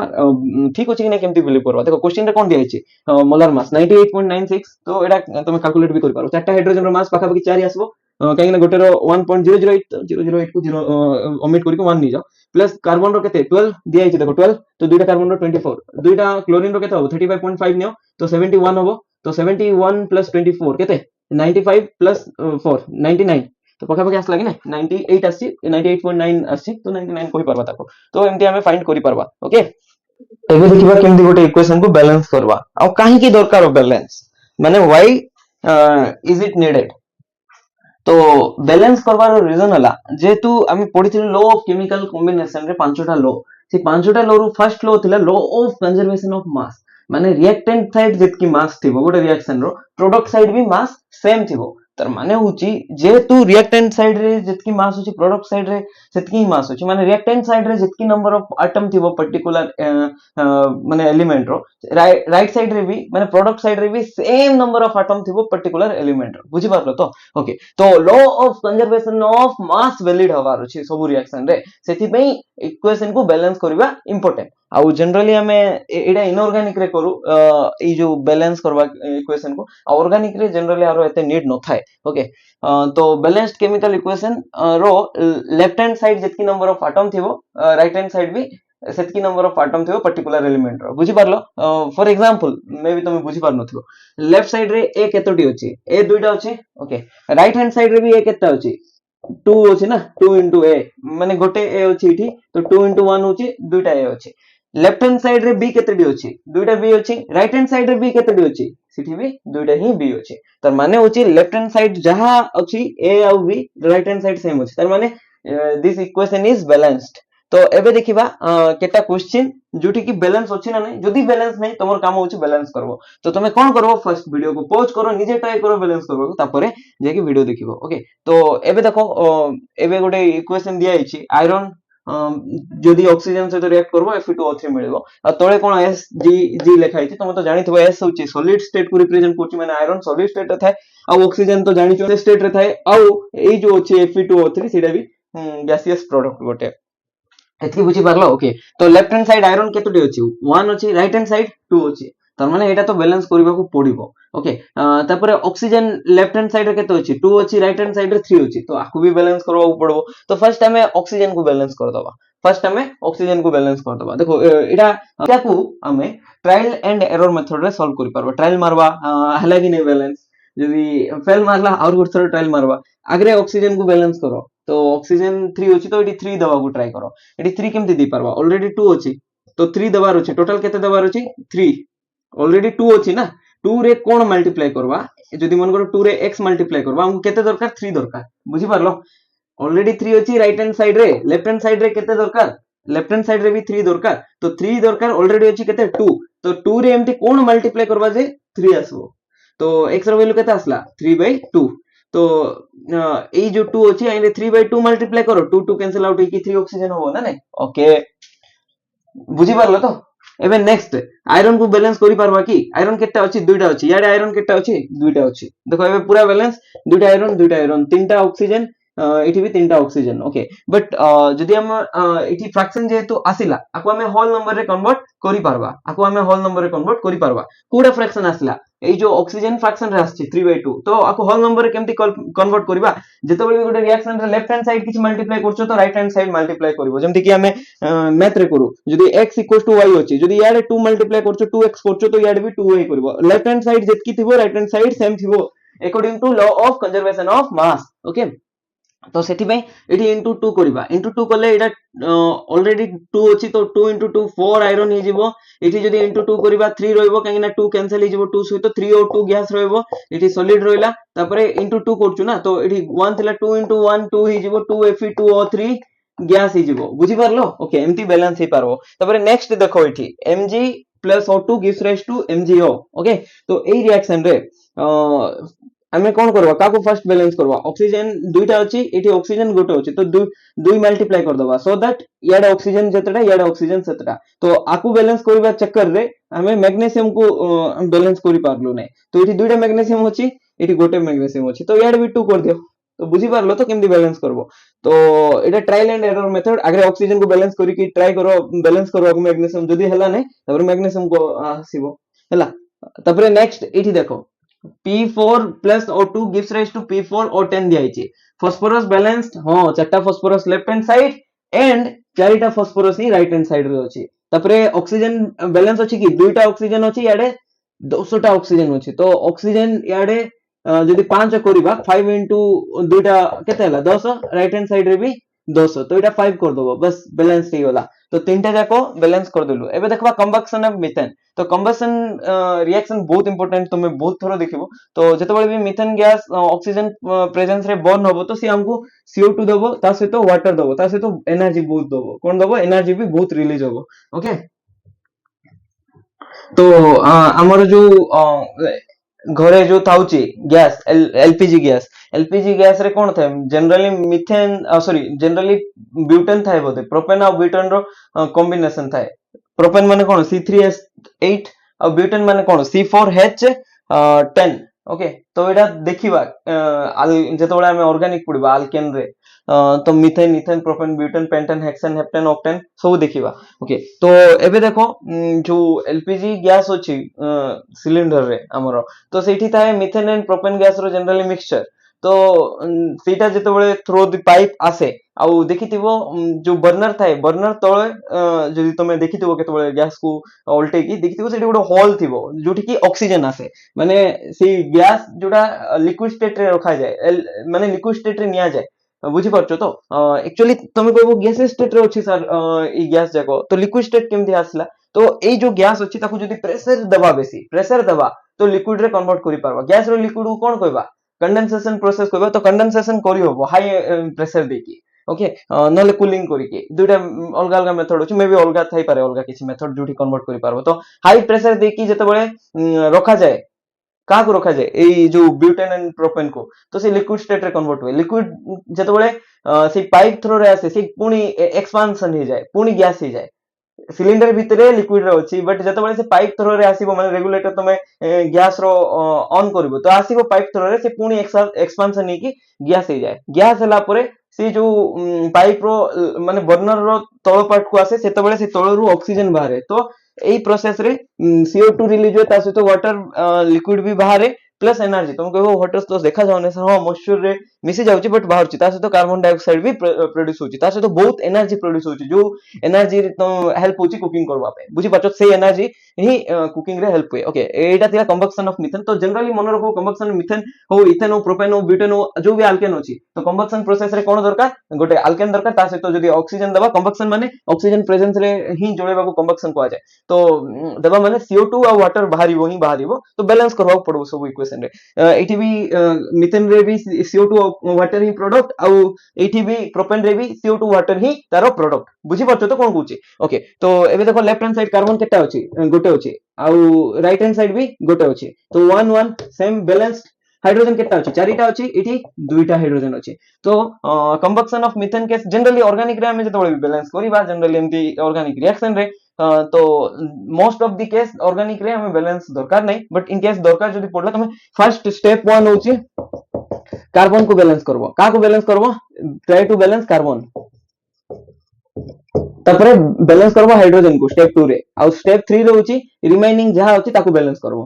ठीक अछि कि नै केमती बिलीव करबा देखो क्वेश्चन रे कोन दिया अछि मोलर मास 98.96 तो एटा तुम कैलकुलेट भी करि पारो चारटा हाइड्रोजन रो मास पाखा पाखी 4 आसबो काहे ना गोटे रो 1.008 को 0 ओमिट करिक 1 नि जाओ प्लस कार्बन रो केते 12 दिया अछि देखो 12 तो दुइटा कार्बन रो 24 दुइटा क्लोरीन रो केते हो 35.5 नियो तो 71 होबो तो 71 + 24 केते 95 + 4 99 तो पखा पखा आसला कि ना 98 आसी 98.9 आसी तो 99 कोइ परबा ताको तो एमती हमें फाइंड करि परबा ओके एबे देखिबा केमती गोटे इक्वेशन को बैलेंस करबा आ काहे की दरकार हो बैलेंस माने व्हाई इज इट नीडेड तो बैलेंस करबार रीजन हला जेतु आमी पढिथिलु लॉ ऑफ केमिकल कॉम्बिनेशन रे पांचटा लॉ से पांचटा लॉ रो फर्स्ट लॉ थिला लॉ ऑफ कंजर्वेशन ऑफ मास माने रिएक्टेंट साइड जेतकी मास थिबो गोटे रिएक्शन रो प्रोडक्ट साइड भी मास सेम थिबो तर माने होची जेतु रिएक्टेंट साइड रे जेतकी मास होची प्रोडक्ट साइड रे सेतकी मास होची माने रिएक्टेंट साइड रे जेतकी नंबर ऑफ एटम थिबो पर्टिकुलर माने एलिमेंट रो राइट साइड रे भी माने प्रोडक्ट साइड रे भी सेम नंबर ऑफ एटम थिबो पर्टिकुलर एलिमेंट रो बुझी पारलो तो ओके तो law of conservation of mass valid हवार अछि सब रिएक्शन रे सेति पई इक्वेशन को बैलेंस करबा इंपोर्टेंट आउ जनरली हमें एडा इनऑर्गेनिक रे करू ई जो बैलेंस करबा इक्वेशन को ऑर्गेनिक रे जनरली आरो एते नीड न थाए ओके तो बैलेंस्ड केमिकल इक्वेशन रो लेफ्ट हैंड साइड जेतकी नंबर ऑफ एटम थिबो राइट हैंड साइड भी सेतकी नंबर ऑफ एटम थिबो पर्टिकुलर एलिमेंट रो बुझी पारलो फॉर एग्जांपल मे भी तुम बुझी पार नथिबो लेफ्ट साइड रे ए केतोटी अछि ए दुइटा अछि ओके राइट हैंड साइड रे भी ए केता अछि 2 अछि ना 2 * a माने गोटे ए अछि इठी तो 2 * 1 अछि दुइटा ए अछि लेफ्ट हैंड साइड रे बी केतेडी अछि दुइटा बी अछि राइट हैंड साइड रे बी केतेडी अछि सिठी भी दुइटा ही बी अछि तर माने होची लेफ्ट हैंड साइड जहां अछि ए आ B right hand side same अछि तर माने दिस इक्वेशन इज बैलेंस्ड तो एबे देखिबा केटा क्वेश्चन जोठी की बैलेंस अछि ना नै जदी बैलेंस नै तमर काम होची बैलेंस करबो तो तमे कोन करबो फर्स्ट वीडियो को पॉज करो निजे ट्राई करो बैलेंस करबो तापरे जे की वीडियो देखिबो ओके तो एबे देखो एबे गोटे इक्वेशन दिया आइछि आयरन जदि ऑक्सीजन से रिएक्ट करबो Fe2O3 मिलबो आ तळे कोन Sg लिखा आइछि तमे तो जानिथबो S होची सॉलिड स्टेट को रिप्रेजेंट करछि माने आयरन सॉलिड स्टेट रे थाए आ ऑक्सीजन तो जानिछो स्टेट रे थाए आ एई जो होची Fe2O3 सेटा भी गैसियस प्रोडक्ट गोटे एतकी बुझी पारलो ओके तो लेफ्ट हैंड साइड आयरन केतोटी अछि 1 अछि राइट हैंड साइड 2 अछि तार माने एटा तो बैलेंस करबा को पड़िबो ओके तापर ऑक्सीजन लेफ्ट हैंड साइड रे केते अछि 2 अछि राइट हैंड साइड रे 3 अछि तो आकु भी बैलेंस करबा को पड़बो तो फर्स्ट हमें ऑक्सीजन को बैलेंस कर दबा फर्स्ट हमें ऑक्सीजन को बैलेंस कर दबा देखो एटा ताकू हमें ट्रायल एंड एरर मेथड रे सॉल्व करि पारबा ट्रायल मारबा हला कि नै बैलेंस यदि फेल मारला और गुड थोड़ा ट्रायल मारबा आगरे ऑक्सीजन को बैलेंस करो तो ऑक्सीजन 3 अछि तो एटी 3 दबा को ट्राई करो एटी 3 केमति दे पारबा ऑलरेडी 2 अछि तो 3 दबार अछि टोटल केते दबार अछि 3 ऑलरेडी 2 अछि ना 2 रे कोन मल्टीप्लाई करबा जदि मन करो 2 रे x मल्टीप्लाई करबा हमको केते दरकार 3 दरकार बुझी पारलो ऑलरेडी 3 अछि राइट हैंड साइड रे लेफ्ट हैंड साइड रे केते दरकार लेफ्ट हैंड साइड रे भी 3 दरकार तो 3 दरकार ऑलरेडी अछि केते 2 तो 2 रे एमती कोन मल्टीप्लाई करबा जे 3 आसबो तो x रो वैल्यू केते आसला 3/2 तो ए जो 2 अछि आइले 3/2 मल्टीप्लाई करो 2 2 कैंसिल आउट होई कि 3 ऑक्सीजन हो ना नै ओके बुझी पारलो तो एबे नेक्स्ट आयरन को बैलेंस करि पारबा कि आयरन केटा अछि दुइटा अछि याडे आयरन केटा अछि दुइटा अछि देखो एबे पूरा बैलेंस दुइटा आयरन तीनटा ऑक्सीजन एठी भी तीनटा ऑक्सीजन ओके बट जदि हम एठी फ्रैक्शन जेहेतु आसिला आको हमें होल नंबर रे कन्वर्ट करि पारबा आको हमें होल नंबर रे कन्वर्ट करि पारबा कोडा फ्रैक्शन आसिला ए जो ऑक्सीजन फ्रैक्शन रे आछि 3/2 तो आको होल नंबर रे केमति कन्वर्ट करिबा जेतेबेले गोटे रिएक्शन रे लेफ्ट हैंड साइड किछ मल्टीप्लाई करछो तो राइट हैंड साइड मल्टीप्लाई करिवो जेमति कि हमें मैथ रे करू जदि x = y अछि जदि याडे 2 मल्टीप्लाई करछो 2x करछो तो याडे भी 2y करिवो लेफ्ट हैंड साइड जेतकी थिबो राइट हैंड साइड सेम थिबो according to law of conservation of mass okay तो सेठी पे एठी into 2 करिबा into 2 करले एटा ऑलरेडी 2 अछि तो 2 into 2 4 आयरन हे जिवो एठी जदी into 2 करिबा 3 रहइबो काहे ना 2 कैंसिल हे जिवो 2 सहित 3 और 2 गैस रहइबो एठी सॉलिड रहिला तापरे into 2 करछु ना तो एठी 1 थिला 2 into 1 2 हे जिवो 2 Fe2O3 गैस हे जिवो बुझी पारलो ओके एमती बैलेंस हे पारबो तापरे नेक्स्ट देखो एठी Mg plus O2 gives rise to MgO okay तो एई रिएक्शन रे हमें कौन करबा काको फर्स्ट बैलेंस करबा ऑक्सीजन दुइटा अछि एठी ऑक्सीजन गोटे अछि तो दुई मल्टीप्लाई कर दबा सो दैट याडे ऑक्सीजन जेतडा याडे ऑक्सीजन सेतडा तो आकु बैलेंस करबा चक्कर रे हमें मैग्नीशियम को बैलेंस करि पारलो नै तो एठी दुइटा मैग्नीशियम अछि एठी गोटे मैग्नीशियम अछि तो याडे भी 2 कर दियो तो बुझी पारलो तो केमदी बैलेंस करबो तो एटा ट्रायल एंड एरर मेथड आगे ऑक्सीजन को बैलेंस करी कि ट्राई करो बैलेंस करो मैग्नीशियम जदी हला नै तबर मैग्नीशियम को आसीबो हला तबरे नेक्स्ट एठी देखो P4 plus O2 gives rise to P4 O10 दिया है फॉस्फोरस बैलेंस्ड हां चारटा phosphorus left hand side and चारिटा फॉस्फोरस ही राइट हैंड साइड रे अछि तापरे ऑक्सीजन बैलेंस अछि कि दुइटा ऑक्सीजन अछि याडे 200 टा ऑक्सीजन अछि तो ऑक्सीजन याडे जदी 5 करिबा 5 into दुइटा केते हला 10 राइट हैंड साइड रे भी 200 तो एटा 5 कर दबो बस बैलेंस हे गला तो तीनटा जाको बैलेंस कर देलु एबे देखबा कंबक्शन ऑफ मीथेन तो कंबशन रिएक्शन बहुत इंपोर्टेंट तुमे बहुत थोरो देखिबो तो जेतेबेले भी मीथेन गैस ऑक्सीजन प्रेजेंस रे बर्न होबो तो सी हमको CO2 देबो ता सहित वाटर देबो ता सहित एनर्जी बहुत देबो कोन देबो एनर्जी भी बहुत रिलीज होबो ओके तो हमर जो घरे जो थाउची गैस एलपीजी गैस रे कोन थाए generally methane sorry generally butane थाए बोते प्रोपेन और ब्यूटेन रो कॉम्बिनेशन थाए प्रोपेन माने कोन C3H8 और ब्यूटेन माने कोन C4H10 ओके तो एटा देखिबा जेतोबळे हमें ऑर्गेनिक पडिबा अल्केन रे तो methane ethane propane butane pentane hexane heptane octane सब देखिबा ओके तो एबे देखो जो एलपीजी गैस अछि सिलिंडर रे हमरो तो सेठी थाए मीथेन एंड प्रोपेन गैस रो जनरली मिक्सचर तो सेटा जेतोबळे थ्रू द पाइप आसे आउ देखिथिबो जो बर्नर थाए बर्नर तळे जदि तमे देखिथिबो केतोबळे गैस को ओल्टे की देखिथिबो सेठी गोटे होल थिबो जोठी की ऑक्सीजन आसे माने से गैस जोटा लिक्विड स्टेट रे रखा जाय माने लिक्विड स्टेट रे निया जाय बुझी पारछो तो एक्चुअली तमे कहबो गैस स्टेट रे अछि सर ई गैस जाको तो लिक्विड स्टेट केमथि आसला तो ए जो गैस अछि ताको जदि प्रेशर दबा बेसी प्रेशर दबा तो लिक्विड रे कन्वर्ट करि पारबा गैस रो लिक्विड को कोन कहबा कंडेंसेशन प्रोसेस कहबा तो कंडेंसेशन करि होबो हाई प्रेशर देकी ओके नले कूलिंग करिके दुटा अलगा अलगा मेथड अछि मे भी अलगा थाई पारे अलगा किछि मेथड जोठी कन्वर्ट करि पारबो तो हाई प्रेशर देकी जेतेबेले रखा जाय का को रखा जाए ए जो ब्यूटेन एंड प्रोपेन को तो से लिक्विड स्टेट रे कन्वर्ट हुए लिक्विड जेतेबेले से पाइप थ्रू रे आसे से पुनी एक्सपांशन हे जाए पुनी गैस हे जाए सिलिंडर भितरे लिक्विड रे अछि बट जेतेबेले से पाइप थ्रू रे आसीबो माने रेगुलेटर तमे गैस रो ऑन करबो तो आसीबो पाइप थ्रू रे से पुनी एक्सपांशन हे की गैस हे जाए गैस हला परे से जो पाइप रो माने बर्नर रो तळ पार्ट को आसे सेतेबेले से तळरू ऑक्सीजन बाहरे तो एई प्रोसेस रे CO2 रिलीज हुए ता सहित वाटर लिक्विड भी बाहर प्लस एनर्जी तुम कहबो वाटर तो देखा जाउने सर हां मॉइस्चर रे मिसी जाउची बट बाहर छि ता सहित कार्बन डाइऑक्साइड भी प्रोड्यूस होची ता सहित बहुत एनर्जी प्रोड्यूस होची जो एनर्जी तो हेल्प होची कुकिंग करबा पे बुझी पाछो से एनर्जी ही कुकिंग रे हेल्प हुए ओके एटा थिला कंबक्शन ऑफ मीथेन तो जनरली मन रखो कंबक्शन मीथेन हो इथेन हो प्रोपेन हो ब्यूटेन हो जो भी अल्केन होची तो कंबक्शन प्रोसेस रे कोन दरकार गोटे अल्केन दरकार ता सहित जदी ऑक्सीजन दबा कंबक्शन माने ऑक्सीजन प्रेजेंस रे ही जोड़ेबा को कंबक्शन को आ जाए तो दबा माने CO2 और वाटर बाहरिबो ही बाहरिबो तो बैलेंस करबा पड़बो सब इक्वेशन रे एठी भी मीथेन रे भी CO2 वाटर ही प्रोडक्ट आ एठी भी प्रोपेन रे भी CO2 वाटर ही तारो प्रोडक्ट बुझी परछो तो कोन कहूची ओके तो एबे देखो लेफ्ट हैंड साइड कार्बन केटा अछि गोटे अछि आ राइट हैंड साइड भी गोटे अछि तो 1 1 सेम बैलेंस्ड हाइड्रोजन केटा अछि चारिटा अछि इठी दुईटा हाइड्रोजन अछि तो combustion of methane case generally organic रे हम जतो बैलेंस करिबा जनरली एमती ऑर्गेनिक रिएक्शन रे तो most of the case organic रे हमें बैलेंस दरकार नहीं बट इन केस दरकार जदी पड़ला तमे फर्स्ट स्टेप 1 होची कार्बन को बैलेंस करबो का को बैलेंस करबो ट्राई टू बैलेंस कार्बन तापरे बैलेंस करबो हाइड्रोजन को स्टेप 2 रे आ स्टेप 3 रे होची रिमेनिंग जहा होची ताको बैलेंस करबो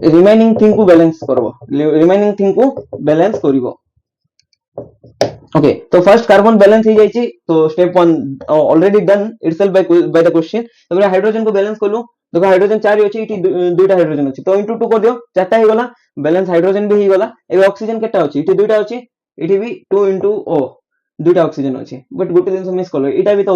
रिमेनिंग थिंग को बैलेंस करबो रिमेनिंग थिंग को बैलेंस करिवो ओके तो फर्स्ट कार्बन बैलेंस ही जाईची तो step 1 already done itself by the question तबरे हाइड्रोजन को बैलेंस करलु देखो हाइड्रोजन 4 अछि इटी दुईटा हाइड्रोजन अछि तो इनटू 2 कर दियो चारटा ही गला बैलेंस हाइड्रोजन भी ही गला एबे ऑक्सीजन केटा अछि इटी दुईटा अछि इटी भी 2 O दुईटा ऑक्सीजन अछि बट गोटे दिन से मिस करलो एटा भी तो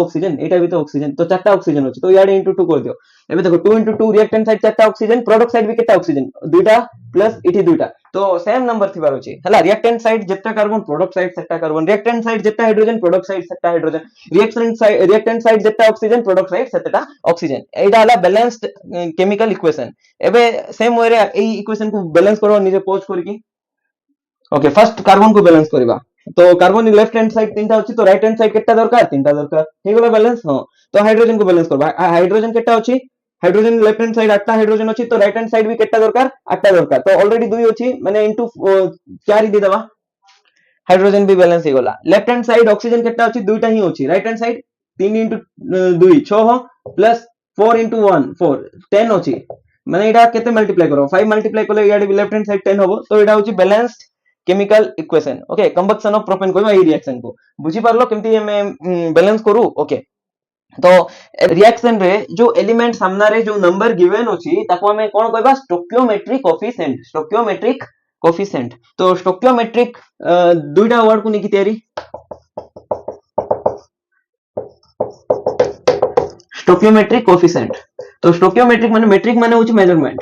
ऑक्सीजन तो चारटा ऑक्सीजन अछि तो याडे इनटू 2 कर दियो एबे देखो 2 2 रिएक्टेंट साइड चारटा ऑक्सीजन प्रोडक्ट साइड भी केटा ऑक्सीजन दुईटा प्लस इटी दुईटा तो सेम नंबर थिबार अछि हला रिएक्टेंट साइड जेटा कार्बन प्रोडक्ट साइड सेटा कार्बन रिएक्टेंट साइड जेटा हाइड्रोजन प्रोडक्ट साइड सेटा हाइड्रोजन रिएक्टेंट साइड जेटा ऑक्सीजन प्रोडक्ट साइड सेटा ऑक्सीजन एटा हला बैलेंस्ड केमिकल इक्वेशन एबे सेम वे रे एई इक्वेशन को बैलेंस करो निजे पोज करकी ओके फर्स्ट कार्बन को बैलेंस करबा तो कार्बन लेफ्ट हैंड साइड तीनटा अछि तो राइट हैंड साइड केटा दरकार तीनटा दरकार ठीक होला बैलेंस हां तो हाइड्रोजन को बैलेंस करबा हाइड्रोजन केटा अछि हाइड्रोजन लेफ्ट हैंड साइड 8टा हाइड्रोजन अछि तो राइट हैंड साइड भी केटा दरकार 8टा दरकार तो ऑलरेडी 2 अछि माने इनटू 4 ही दे देबा हाइड्रोजन भी बैलेंस हे गला लेफ्ट हैंड साइड ऑक्सीजन केटा अछि दुईटा ही अछि राइट हैंड साइड 3 2 6 प्लस 4 1 4 10 अछि माने एटा केते मल्टीप्लाई करो 5 मल्टीप्लाई करले याडी भी लेफ्ट हैंड साइड 10 होबो तो एटा होची balanced chemical equation okay combustion of propane कोइबा ई रिएक्शन को बुझी पारलो केमती हमें बैलेंस करू ओके तो रिएक्शन रे जो एलिमेंट सामना रे जो नंबर गिवन अछि ताको हमें कोन कहबा स्टोकियोमेट्रिक कोफिशिएंट तो स्टोकियोमेट्रिक दुईटा वर्ड को निकी तयारी स्टोकियोमेट्रिक कोफिशिएंट तो स्टोकियोमेट्रिक माने मेट्रिक माने होची मेजरमेंट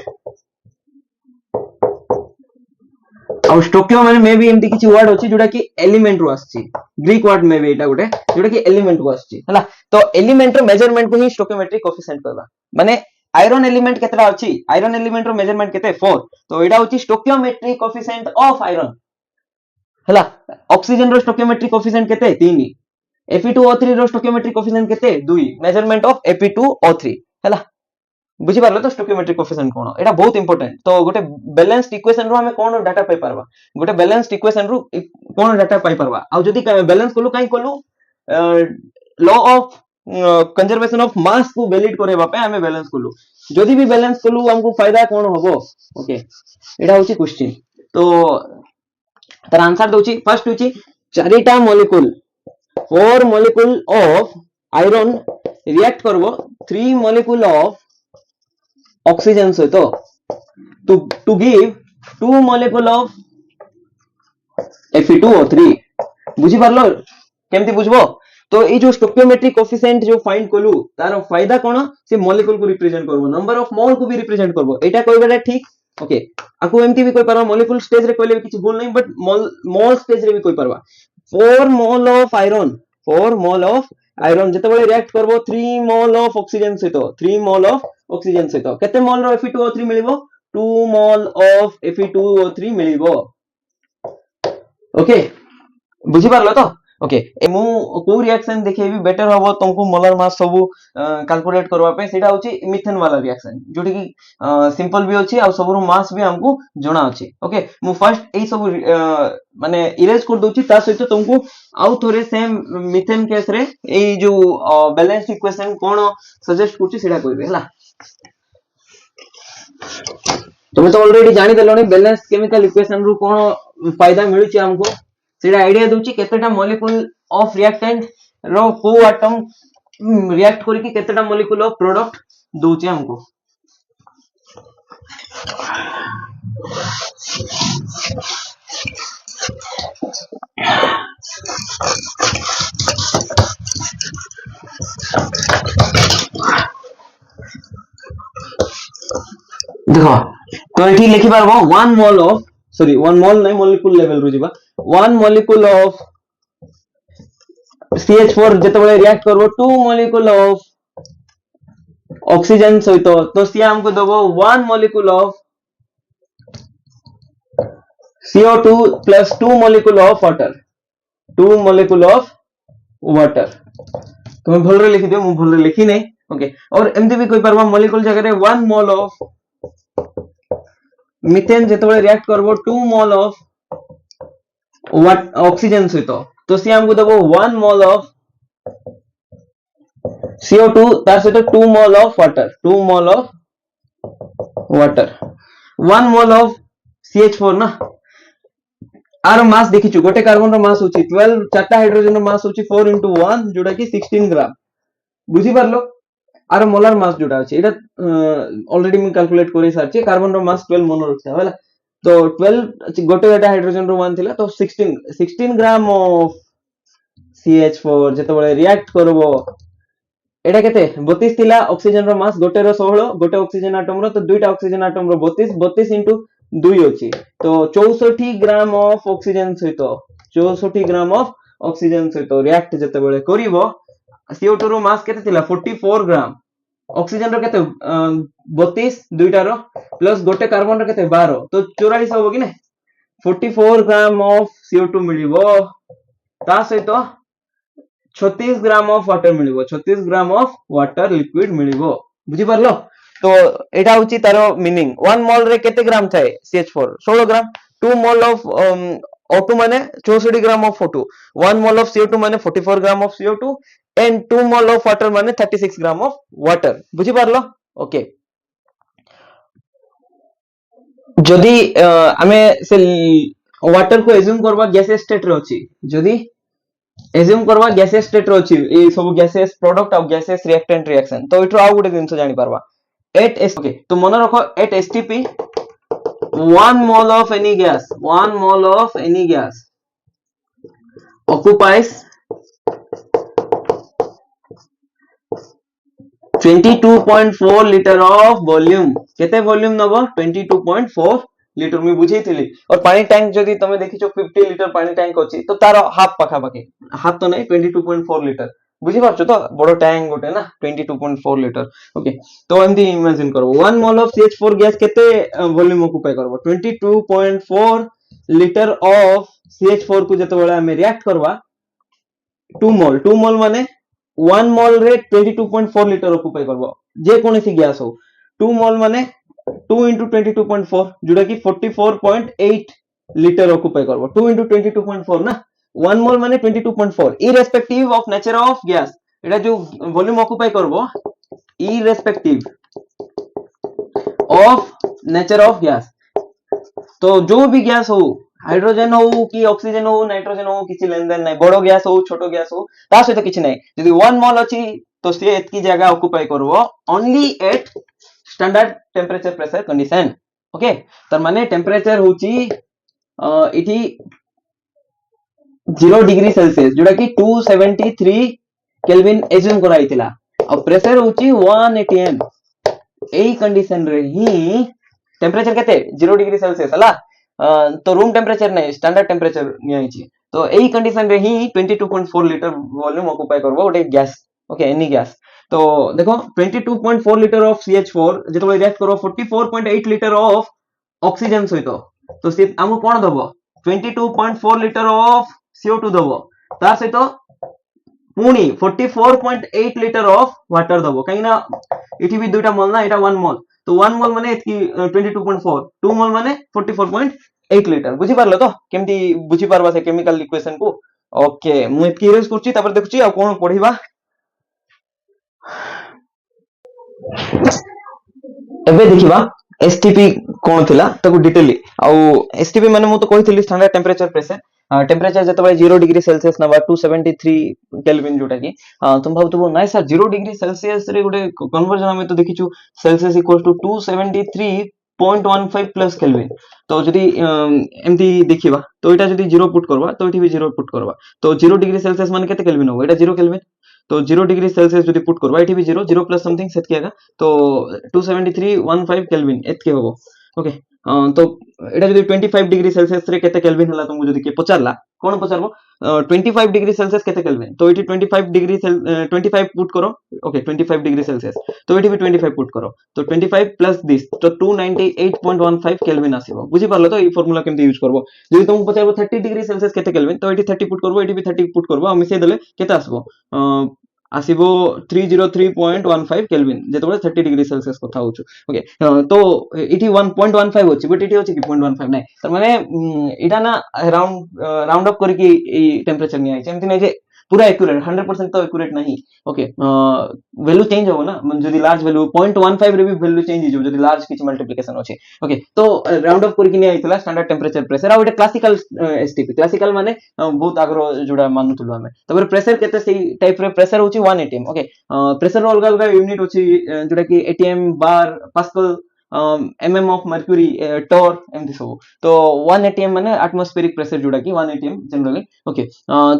और स्टोकियो माने मे भी एमती किछि वर्ड अछि जोटा कि एलिमेंट रो आछि ग्रीक वर्ड मे भी एटा गोटे जोटा कि एलिमेंट को आछि हला तो एलिमेंट रो मेजरमेंट को ही स्टोकियोमेट्रिक कोफिशिएंट कहबा माने आयरन एलिमेंट केतरा अछि आयरन एलिमेंट रो मेजरमेंट केते 4 तो एटा होछि स्टोकियोमेट्रिक कोफिशिएंट ऑफ आयरन हला ऑक्सीजन रो स्टोकियोमेट्रिक कोफिशिएंट केते 3 Fe2O3 रो स्टोकियोमेट्रिक कोफिशिएंट केते 2 मेजरमेंट ऑफ Fe2O3 हला बुझी पारलो तो स्टोकियोमेट्रिक कोफिशिएंट कोन एटा बहुत इंपोर्टेंट तो गोटे बैलेंस्ड इक्वेशन रो हमें कोन डाटा पाई परबा गोटे बैलेंस्ड इक्वेशन रो कोन डाटा पाई परबा आ जदी बैलेंस कोलु काई कोलु law of conservation of mass को वैलिड करेबा पे हमें बैलेंस कोलु जदी भी बैलेंस कोलु हमको फायदा कोन होबो ओके एटा होची क्वेश्चन तो तार आंसर दोची फर्स्ट होची चारिटा molecule 4 molecule of iron react करबो 3 मॉलिक्यूल ऑफ ऑक्सीजन सहित to give 2 molecule of Fe2O3 बुझी पारलो केमती बुझबो तो ए जो स्टोकियोमेट्रिक कोफिशिएंट जो फाइंड कोलु तार फायदा कोन से मॉलिक्यूल को रिप्रेजेंट करबो नंबर ऑफ मोल को भी रिप्रेजेंट करबो एटा कहबेला ठीक ओके आको एमती भी कोइ परबा मॉलिक्यूल स्टेज रे कहले किछ भूल नहीं बट मोल स्टेज रे भी कोइ परबा 4 मोल ऑफ आयरन जते बळे रिएक्ट करबो 3 मोल ऑफ ऑक्सीजन सहित 3 मोल ऑफ ऑक्सीजन सहित केते मोल रो Fe2O3 मिलिबो 2 mole of Fe2O3 मिलिबो okay बुझी पारलो तो ओके मु को रिएक्शन देखैबी बेटर हबो तुमको मोलर मास सब कैलकुलेट करबा पे सेटा होची मिथेन वाला रिएक्शन जोटी की सिंपल भी अछि आ सबरो मास भी हमको जणा अछि ओके मु फर्स्ट एई सब माने इरेज कर दोची ता सहित तुमको आउ थोरे सेम मिथेन केस रे एई जो बैलेंस इक्वेशन कोन सजेस्ट करची सेटा कहबे हला तुम तो ऑलरेडी जानी देलोनी बैलेंस केमिकल इक्वेशन रु कोन फायदा मिलुची हमको सेटा idea Dochi केतेटा molecule of reactant रो को एटम रिएक्ट करके केतेटा मॉलिक्यूल ऑफ प्रोडक्ट दोची हमको देखो तो एठी लिखि पारबो 1 मोल ऑफ सॉरी 1 मोल नहीं मॉलिक्यूल लेवल रु जिबा 1 मॉलिक्यूल ऑफ CH4 जते बळे रिएक्ट करबो 2 मॉलिक्यूल ऑफ ऑक्सीजन सहित तो सी हमको देबो 1 molecule of CO2 plus 2 molecule of water 2 molecule of water तुम भल रे लिखि दियो मु भल रे लिखि नै ओके और एमती भी कोइ परबा मॉलिक्यूल जगह रे 1 मोल ऑफ मिथेन जते बळे रिएक्ट करबो 2 मोल ऑफ ऑक्सीजन सहित तो सी हमको देबो 1 मोल ऑफ CO2 तार सहित 2 मोल of water 2 mole of water 1 mole of CH4 ना आर मास देखिछु गोटे कार्बन रो मास होची 12 चारटा हाइड्रोजन रो मास होची 4 into 1 जोटा की 16 ग्राम बुझी पारलो आर मोलार मास जोटा अछि एटा ऑलरेडी मैं कैलकुलेट करि सारछि कार्बन रो मास 12 मोनो रखता होला तो 12 गोटे गोटे हाइड्रोजन रो 1 थिला तो 16 ग्राम ऑफ CH4 जते बळे रिएक्ट करबो एटा केते 32 थिला ऑक्सीजन रो मास गोटे रो 16 गोटे ऑक्सीजन एटम रो तो दुईटा ऑक्सीजन एटम रो 32 into 2 अछि तो 64 ग्राम ऑफ ऑक्सीजन सहित 64 ग्राम ऑफ ऑक्सीजन सहित रिएक्ट जते बळे करिवो CO2 रो मास केते थिला 44 ग्राम ऑक्सीजन रो केते 32 दुईटा रो प्लस गोटे कार्बन रो केते 12 तो 44 होबो कि नै 44 ग्राम ऑफ CO2 मिलिबो ता सहित 36 ग्राम ऑफ वाटर मिलिबो 36 ग्राम ऑफ वाटर लिक्विड मिलिबो बुझी पारलो तो एटा होची तारो मीनिंग 1 मोल रे केते ग्राम थाए CH4 16 gram 2 mole of O2 माने 64 gram of O2 1 mole of CO2 माने 44 ग्राम of CO2 and 2 mole of water माने 36 ग्राम ऑफ वाटर बुझी पारलो ओके जदी आमे से वाटर को एज्यूम करबा गैसेस स्टेट रे अछि जदी एज्यूम करबा गैसेस स्टेट रे अछि ए सब gases product of gases reactant reaction तो इटरो आउ गुटे जिंस जानि पारबा एट एस ओके तो मन रखो eight STP 1 mole of any gas occupies 22.4 liter of volume केते वॉल्यूम नबो 22.4 लीटर मी बुझेइथिली और पानी टैंक जदी तमे देखिछो 50 लीटर पानी टैंक अछि तो तारो हाफ पाखा पाके हाफ तो नै 22.4 लीटर बुझी पारछो तो बड़ो टैंक गोटे ना 22.4 लीटर ओके तो एमदी इमेजिन करो 1 मोल ऑफ CH4 गैस केते वॉल्यूम ऑक्युपाई करबो 22.4 लीटर ऑफ CH4 को जते बेला हम रिएक्ट करबा 2 मोल माने 1 मोल रे 22.4 लीटर ऑक्युपाई करबो जे कोनसी गैस हो 2 मोल माने 2 into 22.4 जोटा की 44.8 लीटर ऑक्युपाई करबो 2 into 22.4 ना 1 मोल माने 22.4 irrespective of nature of gas एटा जो वॉल्यूम ऑक्युपाई करबो irrespective of nature of gas तो जो भी गैस हो हाइड्रोजन हो कि ऑक्सीजन हो नाइट्रोजन हो किछि लेन देन नै बड़ो गैस हो छोटो गैस हो ता सहित किछि नै यदि 1 मोल अछि तो से एतकी जगह ऑक्युपाई करबो only at standard temperature pressure condition okay तर माने टेम्परेचर होची इठी 0 डिग्री सेल्सियस जोटा कि 273 केल्विन एज्यूम कराइतिला और प्रेशर होची 180 m एई कंडीशन रे ही टेम्परेचर केते 0 डिग्री सेल्सियस हला तो रूम टेम्परेचर नै स्टैंडर्ड टेम्परेचर नियाइची तो एई कंडीशन रे ही 22.4 लीटर वॉल्यूम ऑक्युपाई करबो ओटे गैस ओके एनी गैस तो देखो 22.4 लीटर ऑफ CH4 जेतो रिएक्ट करो 44.8 लीटर ऑफ ऑक्सीजन सहित तो से हमको कोन दबो 22.4 लीटर ऑफ CO2 दबो तार सहित पुणी 44.8 लिटर ऑफ वाटर दबो कहीं ना इठी भी दुईटा मोल ना एटा 1 मोल तो 1 मोल माने एतकी 22.4 2 मोल माने 44.8 लिटर बुझी पारलो तो केमती बुझी पारबा से केमिकल इक्वेशन को ओके मु एतकी इरेज करछि तापर देखुछि आ कोन पढिबा एबे देखिबा एसटीपी कोन थिला ताको डिटेली आ एसटीपी माने मु तो कहितली स्टैंडर्ड टेंपरेचर प्रेशर टेम्परेचर जतबे 0 डिग्री सेल्सियस नबा 273 केल्विन जोटा की तुम भाबुथबो नाइ सर 0 डिग्री सेल्सियस रे गोटे कन्वर्जन हम तो देखिछु Celsius equals to 273.15 plus kelvin तो जदी एमती देखिबा तो एटा जदी 0 पुट करबा तो एठी भी 0 पुट करबा तो 0 डिग्री सेल्सियस माने केते केल्विन हो एटा 0 केल्विन तो 0 डिग्री सेल्सियस जदी पुट करबा एठी भी 0 0 प्लस समथिंग सेट कियागा तो 273.15 केल्विन एतके होबो ओके तो एटा जदी 25 डिग्री सेल्सियस रे केते केल्विन हला तुमको जदी के पचारला कोन पचारबो 25 डिग्री सेल्सियस केते केल्विन तो एठी 25 डिग्री 25 पुट करो ओके 25 डिग्री सेल्सियस तो एठी भी 25 पुट करो तो 25 प्लस दिस तो 298.15 केल्विन आसीबो बुझी पारलो तो ई फार्मूला केमते यूज करबो जदी तुमको पचारबो 30 डिग्री सेल्सियस केते केल्विन तो एठी 30 पुट करबो एठी भी 30 पुट करबो आ मिसे देले केते आसीबो आसीबो 303.15 केल्विन जेतबे 30 डिग्री सेल्सियस कथा होछु ओके तो इटी 1.15 होछि बट इटी होछि कि 0.15 नै त माने इटा ना राउंड अप करके ई टेंपरेचर नि आइछ एमति नै जे पूरा एक्यूरेट 100% तो एक्यूरेट नहीं ओके वैल्यू चेंज हो ना जदी लार्ज वैल्यू 0.15 रे भी वैल्यू चेंज हो जदी लार्ज किछ मल्टीप्लिकेशन होछि ओके तो राउंड अप करके नि आइतला स्टैंडर्ड टेंपरेचर प्रेशर आ क्लासिकल एसटीपी क्लासिकल माने बहुत आग्रो जोडा मानुतलु हमें तबर प्रेशर केते सेही टाइप रे प्रेशर होछि 1 एटीएम ओके प्रेशर रो अलग अलग यूनिट होछि जोडा कि ATM bar pascal mm of mercury torr एमती सब तो 1 atm माने एटमॉस्फेरिक प्रेशर जोडा कि 1 atm जनरली ओके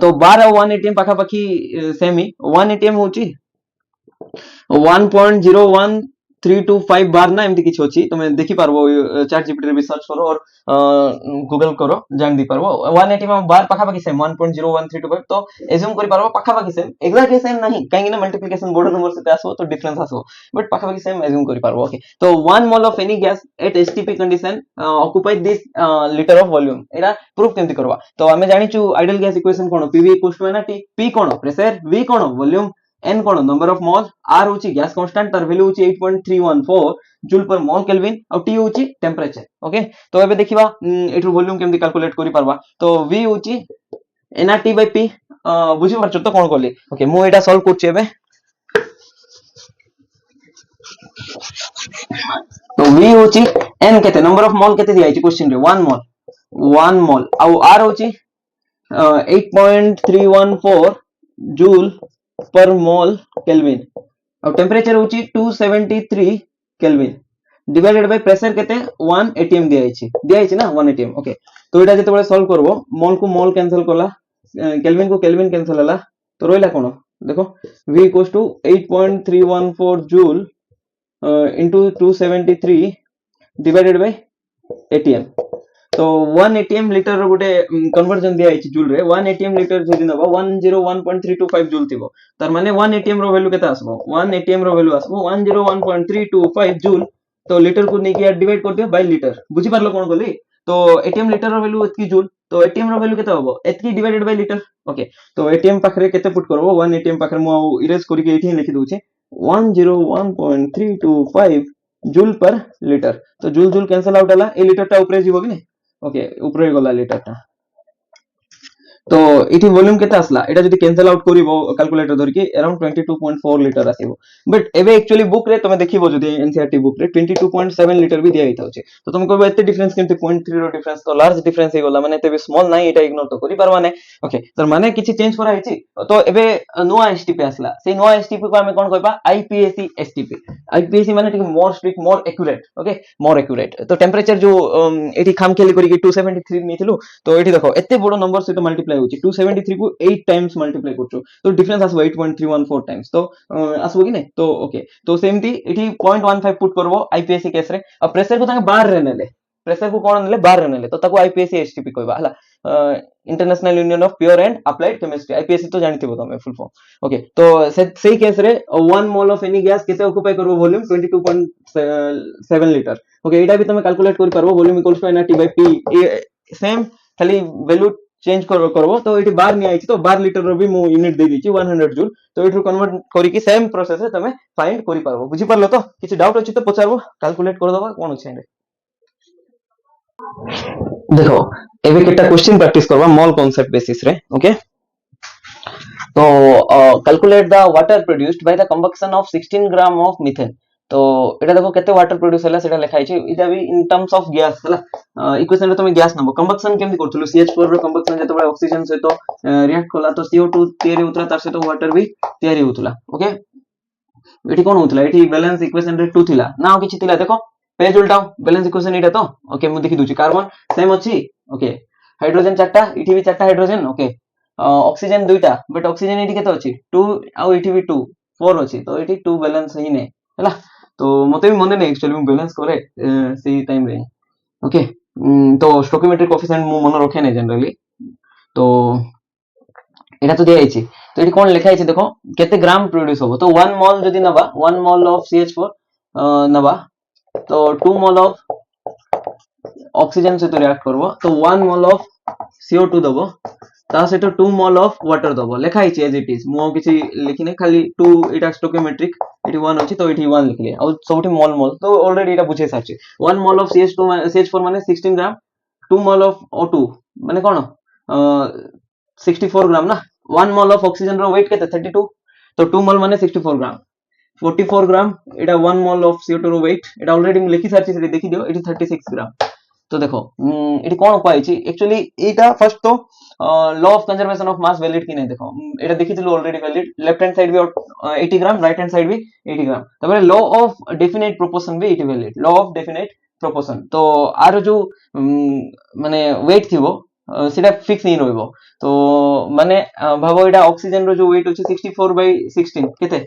तो 12 1 atm पाखा पाखी सेम ही 1 atm होची 1.01325 बार ना एमती किछ होची तुमे देखि पारबो चैट जीपीटी रे भी सर्च करो और गूगल करो जान दी पारबो 1 atm बार पाखा पाखी सेम 1.01325 तो एज्यूम करि पारबो पाखा पाखी सेम एग्जैक्टली सेम नहीं काहे ना मल्टीप्लिकेशन बोर्ड नंबर से आसो तो डिफरेंस आसो बट पाखा पाखी सेम एज्यूम करि पारबो ओके तो 1 mole of any gas at STP condition occupy this litre of volume एटा प्रूफ केमती करबा तो हमें जानि छु आइडियल गैस इक्वेशन कोन PV equals to NT P कोन प्रेशर वी कोन वॉल्यूम n कोन नंबर ऑफ मोल r होची गैस कांस्टेंट तार वैल्यू होची 8.314 जूल पर मोल केल्विन और t होची टेंपरेचर ओके तो एबे देखिबा एटू वॉल्यूम केमती कैलकुलेट करि पारबा तो v होची nRT by p बुझि परछ तो कोन करली ओके मु एटा सॉल्व करछि एबे तो v होची n केते नंबर ऑफ मोल केते दिया छि क्वेश्चन रे 1 मोल आ r होची 8.314 जूल पर मोल केल्विन और टेंपरेचर होची 273 केल्विन डिवाइडेड बाय प्रेशर केते 1 atm दिया छि ना 1 atm ओके तो एटा जते बळे सॉल्व करबो मोल को मोल कैंसिल करला केल्विन को केल्विन कैंसिल हला तो रोइला कोन देखो v equals to 8.314 joule into 273 divided by atm तो 1 atm लीटर गोटे कन्वर्जन दिया छि जूल रे 1 atm लीटर जदी नबा 101.325 जूल थिबो तार माने 1 atm रो वैल्यू केते आसबो 1 atm रो वैल्यू आसबो 101.325 जूल तो लीटर को नेकी डिवाइड कर दियो बाय लीटर बुझी पारलो कोन बोली तो atm लीटर रो वैल्यू एतकी जूल तो atm रो वैल्यू केते होबो एतकी डिवाइडेड बाय लीटर ओके तो atm पाखरे केते पुट करबो 1 atm पाखरे मु इरेज करि के एठी लिखि दोछि 101.325 जूल पर लीटर तो जूल जूल कैंसिल आउट हला ए लीटर टा ऊपर जीवो कि नै ओके ऊपर गला लीटर टा तो इठी वॉल्यूम केते आसला एटा जदी कैंसिल आउट करिवो कैलकुलेटर धरि के अराउंड 22.4 लीटर आसीबो बट एबे एक्चुअली बुक रे तमे देखिबो जदी एनसीईआरटी बुक रे 22.7 लीटर भी दिया हिता होचे तो तुमको कहबो एते डिफरेंस केमते 0.3 रो डिफरेंस तो लार्ज डिफरेंस हे गला माने एते भी स्मॉल नाही एटा इग्नोर तो करि परबा नै ओके तर माने किछि चेंज करा हिची तो एबे नुवा एसटीपी आसला से नुवा एसटीपी को हमें कोन कहबा आईपीएसी एसटीपी आईपीएसी माने ठीक more strict more accurate okay more accurate तो टेंपरेचर जो एठी खामखेली करि के 273 निथिलु तो एठी देखो एते बडो नंबर से तो मल्टीप्लाई होची 273 को 8 टाइम्स मल्टीप्लाई करछु तो डिफरेंस आसबो 8.314 टाइम्स तो आसबो कि नै तो ओके तो सेमती एठी 0.15 पुट करबो आईपीएसी केस रे अब प्रेशर को ताके बाहर रे नेले प्रेशर को कोन नेले बाहर रे नेले तो ताको आईपीएसी एसटीपी कहबा हला international union of pure and applied chemistry IUPAC तो जानिथिबो तमे फुल फॉर्म ओके तो सेही केस रे 1 मोल ऑफ एनी गैस केते ऑक्युपाई करबो वॉल्यूम 22.7 लीटर ओके एटा भी तमे कैलकुलेट करि परबो volume equals to NRT by P same खाली वैल्यू चेंज करबो तो एठी बार निया आइछि तो बार लीटर रो भी मु यूनिट दे दिछि 100 जूल तो एठु कन्वर्ट करी कि सेम प्रोसेस रे तमे फाइंड करि पारबो बुझि पारलो तो किछि डाउट अछि तो पचारबो कैलकुलेट कर दबा कोन अछि देखो एबे केटा क्वेश्चन प्रैक्टिस करबा मोल कांसेप्ट बेसिस रे ओके तो calculate the water produced by the combustion of 16 gram of methane तो एटा देखो केते वाटर प्रोड्यूस होला सेटा लिखाइ छै इटा भी इन टर्म्स ऑफ गैस हला इक्वेशन रे तुम गैस नबो कंबक्शन केमति करथुलो CH4 रो कंबक्शन जते बळे ऑक्सीजन सहित रिएक्ट कोला तो CO2 तयारी होतला तार सहित वाटर भी तयारी होतला ओके एठी कोन होतला एठी बैलेंस इक्वेशन रे 2 थिला ना किछि थिला देखो पेज उल्टाओ बैलेंस इक्वेशन इटा तो ओके मु देखि दुची कार्बन सेम अछि ओके हाइड्रोजन चारटा इठी भी चारटा हाइड्रोजन ओके ऑक्सीजन दुईटा बट ऑक्सीजन एठी केते अछि 2 आ एठी भी 2 4 अछि तो एठी 2 बैलेंस ही नै हला तो मते भी मने नै एक्चुअली मु बैलेंस करे सेही टाइम रे ओके तो स्टोकियोमेट्रिक कोएफिशिएंट मु मन रखे नै जनरली तो एटा तो दिया आइछि तो एठी कोन लिखा आइछि देखो केते ग्राम प्रोड्यूस होबो तो 1 मोल जदी नबा 1 मोल ऑफ CH4 नबा तो 2 मोल ऑफ ऑक्सीजन से तो रिएक्ट करबो तो 1 मोल ऑफ CO2 दबो ता से तो 2 मोल ऑफ वाटर दबो लिखा आइछि एज इट इज मु किछि लिखिने खाली 2 एटा स्टोकियोमेट्रिक एठी 1 अछि तो एठी 1 लिखले आ सबठी मोल मोल तो ऑलरेडी एटा बुझे साछि 1 मोल ऑफ CH4 माने 16 ग्राम 2 मोल ऑफ O2 माने कोन 64 ग्राम ना 1 मोल ऑफ ऑक्सीजन रो वेट केते 32 तो 2 मोल माने 64 ग्राम 44 ग्राम एटा 1 मोल ऑफ CO2 रो वेट एटा ऑलरेडी मु लिखि साछि सेठी देखि दियो एठी 36 ग्राम तो देखो एठी कोन पाइछि एक्चुअली एटा फर्स्ट तो law of conservation of mass valid कि नै देखो एटा देखिथिलु already valid left hand side भी 80 ग्राम राइट हैंड साइड भी 80 ग्राम तबरे लॉ ऑफ डेफिनेट प्रोपोर्शन भी एठी valid law of definite proportion तो आरो जो माने वेट थिबो सेटा फिक्स नै रहइबो तो माने भाबो एटा ऑक्सीजन रो जो वेट अछि 64/16 केते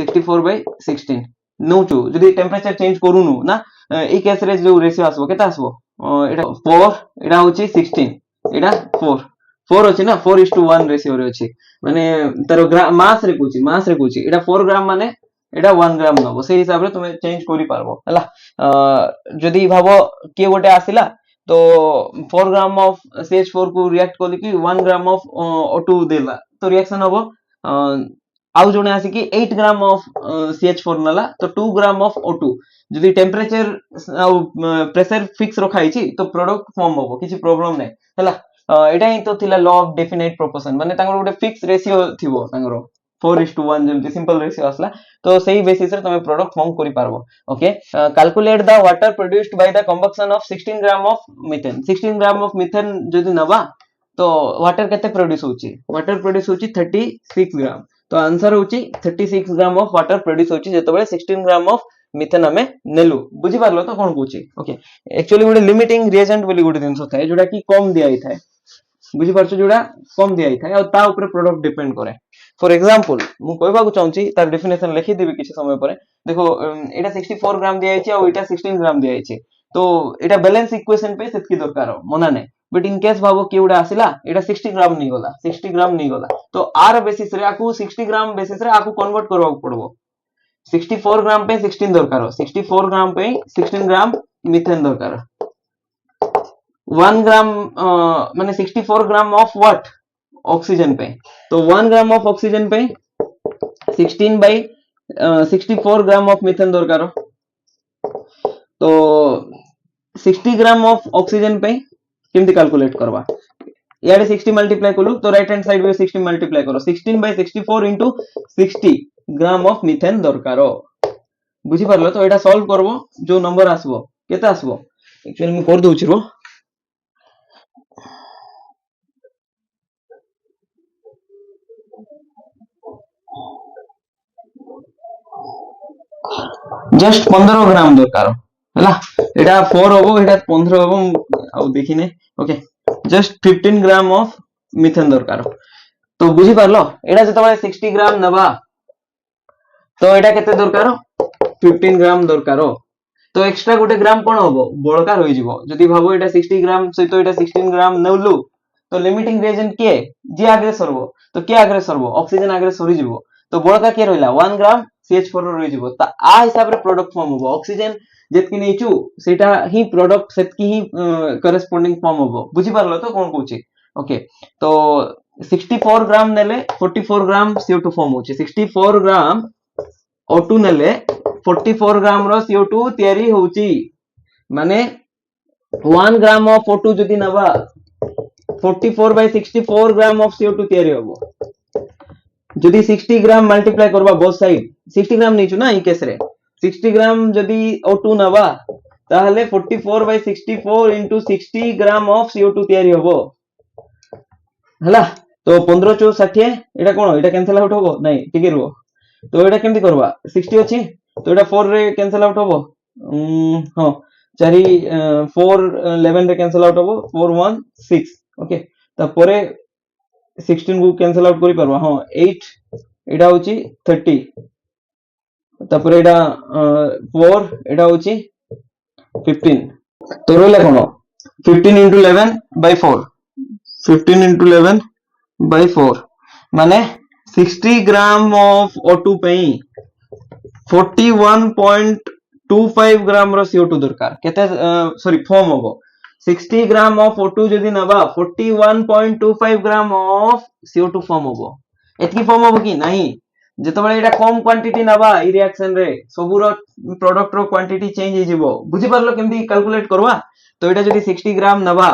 64/16 नौचु जदी टेम्परेचर चेंज करूनु ना ए केस रे जो रेशियो आसबो केते आसबो एटा 4 एटा होची 16 एटा 4 अछि ना 4:1 रेशियो रे अछि माने तार मास रे कोची एटा 4 ग्राम माने एटा 1 ग्राम नबो से हिसाब रे तुमे चेंज करि पारबो हला जदी भाबो के गोटे आसिला तो 4 ग्राम ऑफ CH4 को रिएक्ट कोली कि 1 ग्राम ऑफ O2 देला तो रिएक्शन होबो आउ जोने आसी कि 8 ग्राम ऑफ CH4 नला तो 2 ग्राम ऑफ O2 जदी टेम्परेचर प्रेशर फिक्स रखाई छी तो प्रोडक्ट फॉर्म होबो किछि प्रॉब्लम नै हला एटा ही तो थिला लॉ ऑफ डेफिनेट प्रोपोर्शन माने तांगर गोटे फिक्स रेशियो थिबो तांगर 4:1 जेमति सिंपल रेशियो आसला तो सही बेसिस रे तमे प्रोडक्ट फॉर्म करि पारबो okay calculate the water produced by the combustion of 16 gram of methane 16 gram of methane जदी नबा तो वाटर केते प्रोड्यूस होची वाटर प्रोड्यूस होची 36 ग्राम तो आंसर होची 36 ग्राम ऑफ वाटर प्रोड्यूस होची जेतबे 16 ग्राम ऑफ मीथेन हमें नेलु बुझी पारलो तो कोन कोची ओके एक्चुअली गोटे लिमिटिंग रिएजेंट बोली गोटे दिनस थाए जोडा कि कम दिया थाए बुझी पारछो जोडा कम दिया थाए और ता ऊपर प्रोडक्ट डिपेंड करे फॉर एग्जांपल मु कहबा को चाहूची तार डेफिनेशन लिखि देबी किछि समय परे देखो एटा 64 ग्राम दिया आइछि और एटा 16 ग्राम दिया आइछि तो एटा बैलेंस इक्वेशन पे सेतकी दरकार मना नै बट इन केस भाबो कि उडा आसिला एटा 60 ग्राम नहीं गला 60 ग्राम नहीं गला तो आर बेसिस रे आकू 60 ग्राम बेसिस रे आकू कन्वर्ट करबा पड़बो 64 ग्राम पे 16 दरकार 64 ग्राम पे 16 ग्राम मीथेन दरकार 1 ग्राम माने 64 ग्राम ऑफ व्हाट ऑक्सीजन पे तो 1 ग्राम ऑफ ऑक्सीजन पे 16/64 ग्राम ऑफ मीथेन दरकार तो 60 ग्राम ऑफ ऑक्सीजन पे केमति कैलकुलेट करबा याडे 60 मल्टीप्लाई करू तो राइट हैंड साइड में 60 मल्टीप्लाई करो 16/64 into 60 ग्राम ऑफ मीथेन दरकार बुझी पारलो तो एटा सॉल्व करबो जो नंबर आसबो केते आसबो एक्चुअली मैं कर दोछि रो जस्ट 15 ग्राम दरकार हला एटा 4 होबो एटा 15 होबो आ देखिने okay just 15 gram of methane दरकार तो बुझी पारलो एटा जतबे 60 ग्राम नबा तो एटा केते दरकार 15 ग्राम दरकार तो एक्स्ट्रा गोटे ग्राम कोन होबो बळका होई जिवो जदी भाबो एटा 60 ग्राम सहित एटा 16 ग्राम नउलु तो लिमिटिंग रिएजेंट के जे आगे सरबो तो के आगे सरबो ऑक्सीजन आगे सरी जिवो तो बळका के रहला 1 ग्राम CH4 रही जिवो ता आ हिसाब रे प्रोडक्ट फॉर्म होबो ऑक्सीजन जेतकी नेचु सेटा ही प्रोडक्ट सेतकी ही करेस्पोंडिंग फॉर्म होबो बुझी पारलो तो कोन कोची ओके तो 64 ग्राम नेले 44 ग्राम CO2 फॉर्म होची 64 ग्राम O2 नेले 44 ग्राम रो CO2 तयारी होची माने 1 ग्राम ऑफ O2 जदी नबा 44 by 64 ग्राम ऑफ CO2 तयारी होबो जदी 60 ग्राम मल्टीप्लाई करबा बोथ साइड 60 ग्राम नीचु ना ई केस रे 60 ग्राम जदी O2 नबा ताहले 44 by 64 into 60 gram of CO2 तयारी होबो हला तो 15 चो 60 एटा कोन एटा कैंसिल आउट होबो नहीं टिके रुओ तो एटा केमती करबा 60 अछि तो एटा 4 रे कैंसिल आउट होबो हां 4 4 11 रे कैंसिल आउट होबो 4 1 6 ओके तापरे 16 को कैंसिल आउट करि परबा हां 8 एटा होची 30 तापरे एटा 4 एटा होची 15 तो रोला कोन 15 into 11 by 4 15 into 11 by 4 माने 60 ग्राम ऑफ O2 पई 41.25 ग्राम रो CO2 दरकार केते सॉरी फॉर्म होबो 60 ग्राम ऑफ O2 जदी नबा 41.25 ग्राम ऑफ CO2 फॉर्म होबो एतकी फॉर्म होबो कि नहीं जेतो बळे एटा कम क्वांटिटी नबा ई रिएक्शन रे सबुरो प्रोडक्ट रो क्वांटिटी चेंज हे जिवो बुझि परलो केमती कैलकुलेट करवा तो एटा जदी 60 ग्राम नबा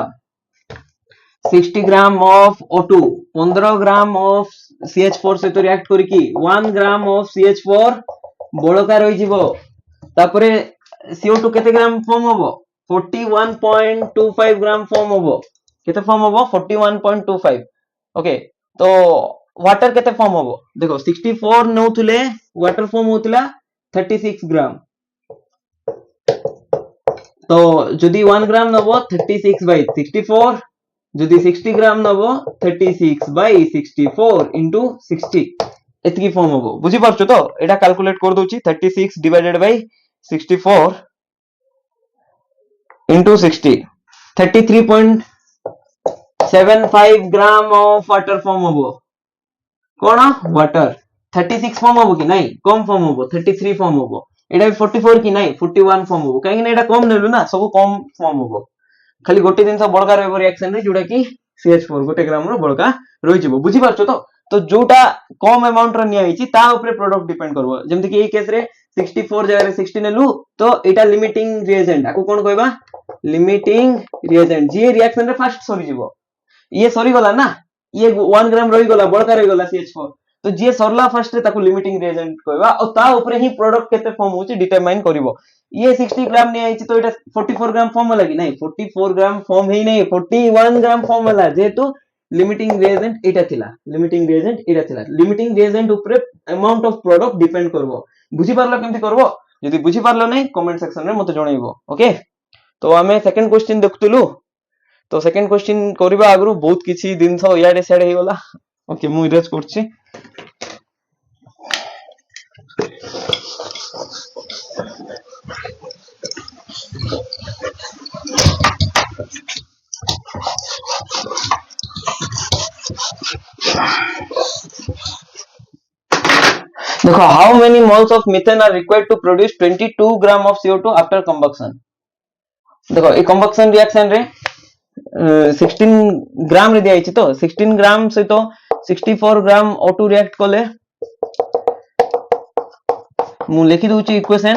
60 gram of O2 15 gram of CH4 से तो रिएक्ट करकी 1 ग्राम ऑफ CH4 बळका रहि जिवो तापरे CO2 केते ग्राम फॉर्म होबो 41.25 ग्राम फॉर्म होबो केते फॉर्म होबो 41.25 ओके तो वाटर केते फॉर्म होबो देखो 64 नौथुले वाटर फॉर्म होतला 36 ग्राम तो जदी 1 ग्राम नबो 36 by 64 जदी 60 ग्राम नबो 36 by 64 into 60 एतकी फॉर्म होबो बुझी परछो तो एटा कैलकुलेट कर दोची 36 divided by 64 into 60 33.75 gram of water form होबो कोन वाटर 36 फॉर्म होबो कि नहीं कम फॉर्म होबो 33 फॉर्म होबो एटा 44 कि नहीं 41 फॉर्म होबो काहे कि एटा कम नेलु ना सब कम फॉर्म होबो खाली गोटे दिन से बळका रहबो रिएक्शन रे जोडा कि CH4 गोटे ग्राम रो बळका रहि जिवो बुझी परछो तो जोटा कम अमाउंट रो निया हिची ता ऊपर प्रोडक्ट डिपेंड करबो जेमति कि ए केस रे 64 जगह रे 60 नेलु तो एटा लिमिटिंग रिएजेंट आको कोन कहबा लिमिटिंग रिएजेंट जे रिएक्शन रे फर्स्ट सरी जिवो ये सरी गला ना ये 1 ग्राम रहि गला बळका रहि गला CH4 तो जे सरला फर्स्ट रे ताको लिमिटिंग रिएजेंट कहबा और ता ऊपर ही प्रोडक्ट केते फॉर्म होची डिटरमाइन करबो ये 60 ग्राम ने आइछि तो एटा 44 ग्राम फॉर्म होला कि नहीं 44 ग्राम फॉर्म हेई नहीं 41 ग्राम फॉर्म होला जेतु लिमिटिंग रिएजेंट एटा थिला लिमिटिंग रिएजेंट ऊपर अमाउंट ऑफ प्रोडक्ट डिपेंड करबो बुझी परलो केमति करबो यदि बुझी परलो नहीं कमेंट सेक्शन रे मते जणाइबो ओके तो हमें सेकंड क्वेश्चन देखतलु तो सेकंड क्वेश्चन करबा आगरु बहुत किछि दिन थो याडे साडे हे होला ओके मु इरेज करछि देखो how many moles of methane are required to produce 22 gram of CO2 after combustion देखो ए कंबक्शन रिएक्शन रे 16 ग्राम रे दिया तो 16 ग्राम से तो 64 ग्राम O2 रिएक्ट कले मु लिखि दूची इक्वेशन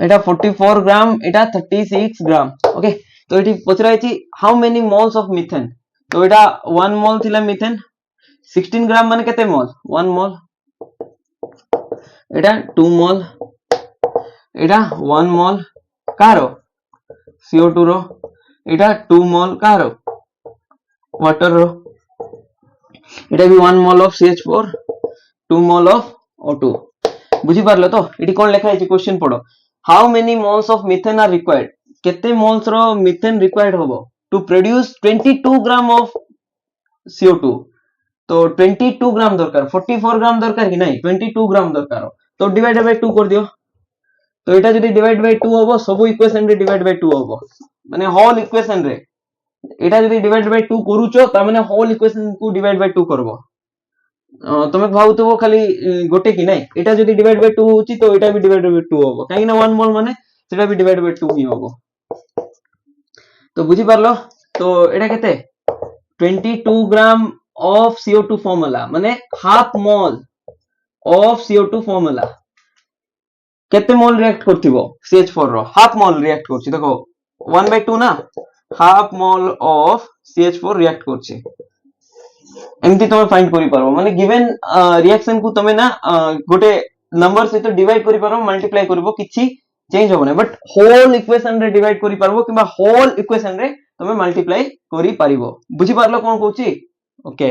एटा 44 ग्राम एटा 36 ग्राम ओके तो एटी पचरा आइछि how many moles of methane तो एटा 1 मोल थिला मीथेन 16 ग्राम माने केते मोल 1 मोल एटा 2 मोल एटा 1 मोल कारो CO2 रो एटा 2 मोल कारो वाटर रो एटा भी 1 mole of CH4 2 mole of O2 बुझी पारलो तो एटी कोन लेखा है क्वेश्चन पढो how many moles of methane are required केते मोल्स रो मीथेन रिक्वायर्ड होबो to produce 22 gram of CO2 तो 22 ग्राम दरकार 44 ग्राम दरकार कि नहीं 22 ग्राम दरकार तो डिवाइड बाय 2 कर दियो तो एटा जदी डिवाइड बाय 2 होबो सब इक्वेशन रे डिवाइड बाय 2 होबो माने होल इक्वेशन रे एटा जदी डिवाइड बाय 2 करूचो त माने होल इक्वेशन को डिवाइड बाय 2 करबो तमे भावतबो खाली गोटे कि नहीं एटा जदी डिवाइड बाय 2 होची तो एटा भी डिवाइड बाय 2 होबो काहे ना 1 मोल माने सेटा भी डिवाइड बाय 2 ही होबो तो बुझी पारलो तो एटा केते 22 ग्राम ऑफ CO2 फॉर्मूला माने half mole of CO2 formula केते मोल रिएक्ट करथिबो CH4 रो हाफ मोल रिएक्ट करछि देखो 1/2 ना half mole of CH4 react करछि एमती तुम फाइंड करि पारो माने गिवन रिएक्शन को तुम ना गोटे नंबर से तो डिवाइड करि पारो मल्टीप्लाई करबो किछि चेंज होबो नै बट होल इक्वेशन रे डिवाइड करि पारबो किबा होल इक्वेशन रे तुम मल्टीप्लाई करि पारिबो बुझी पारलो कोन कहूची ओके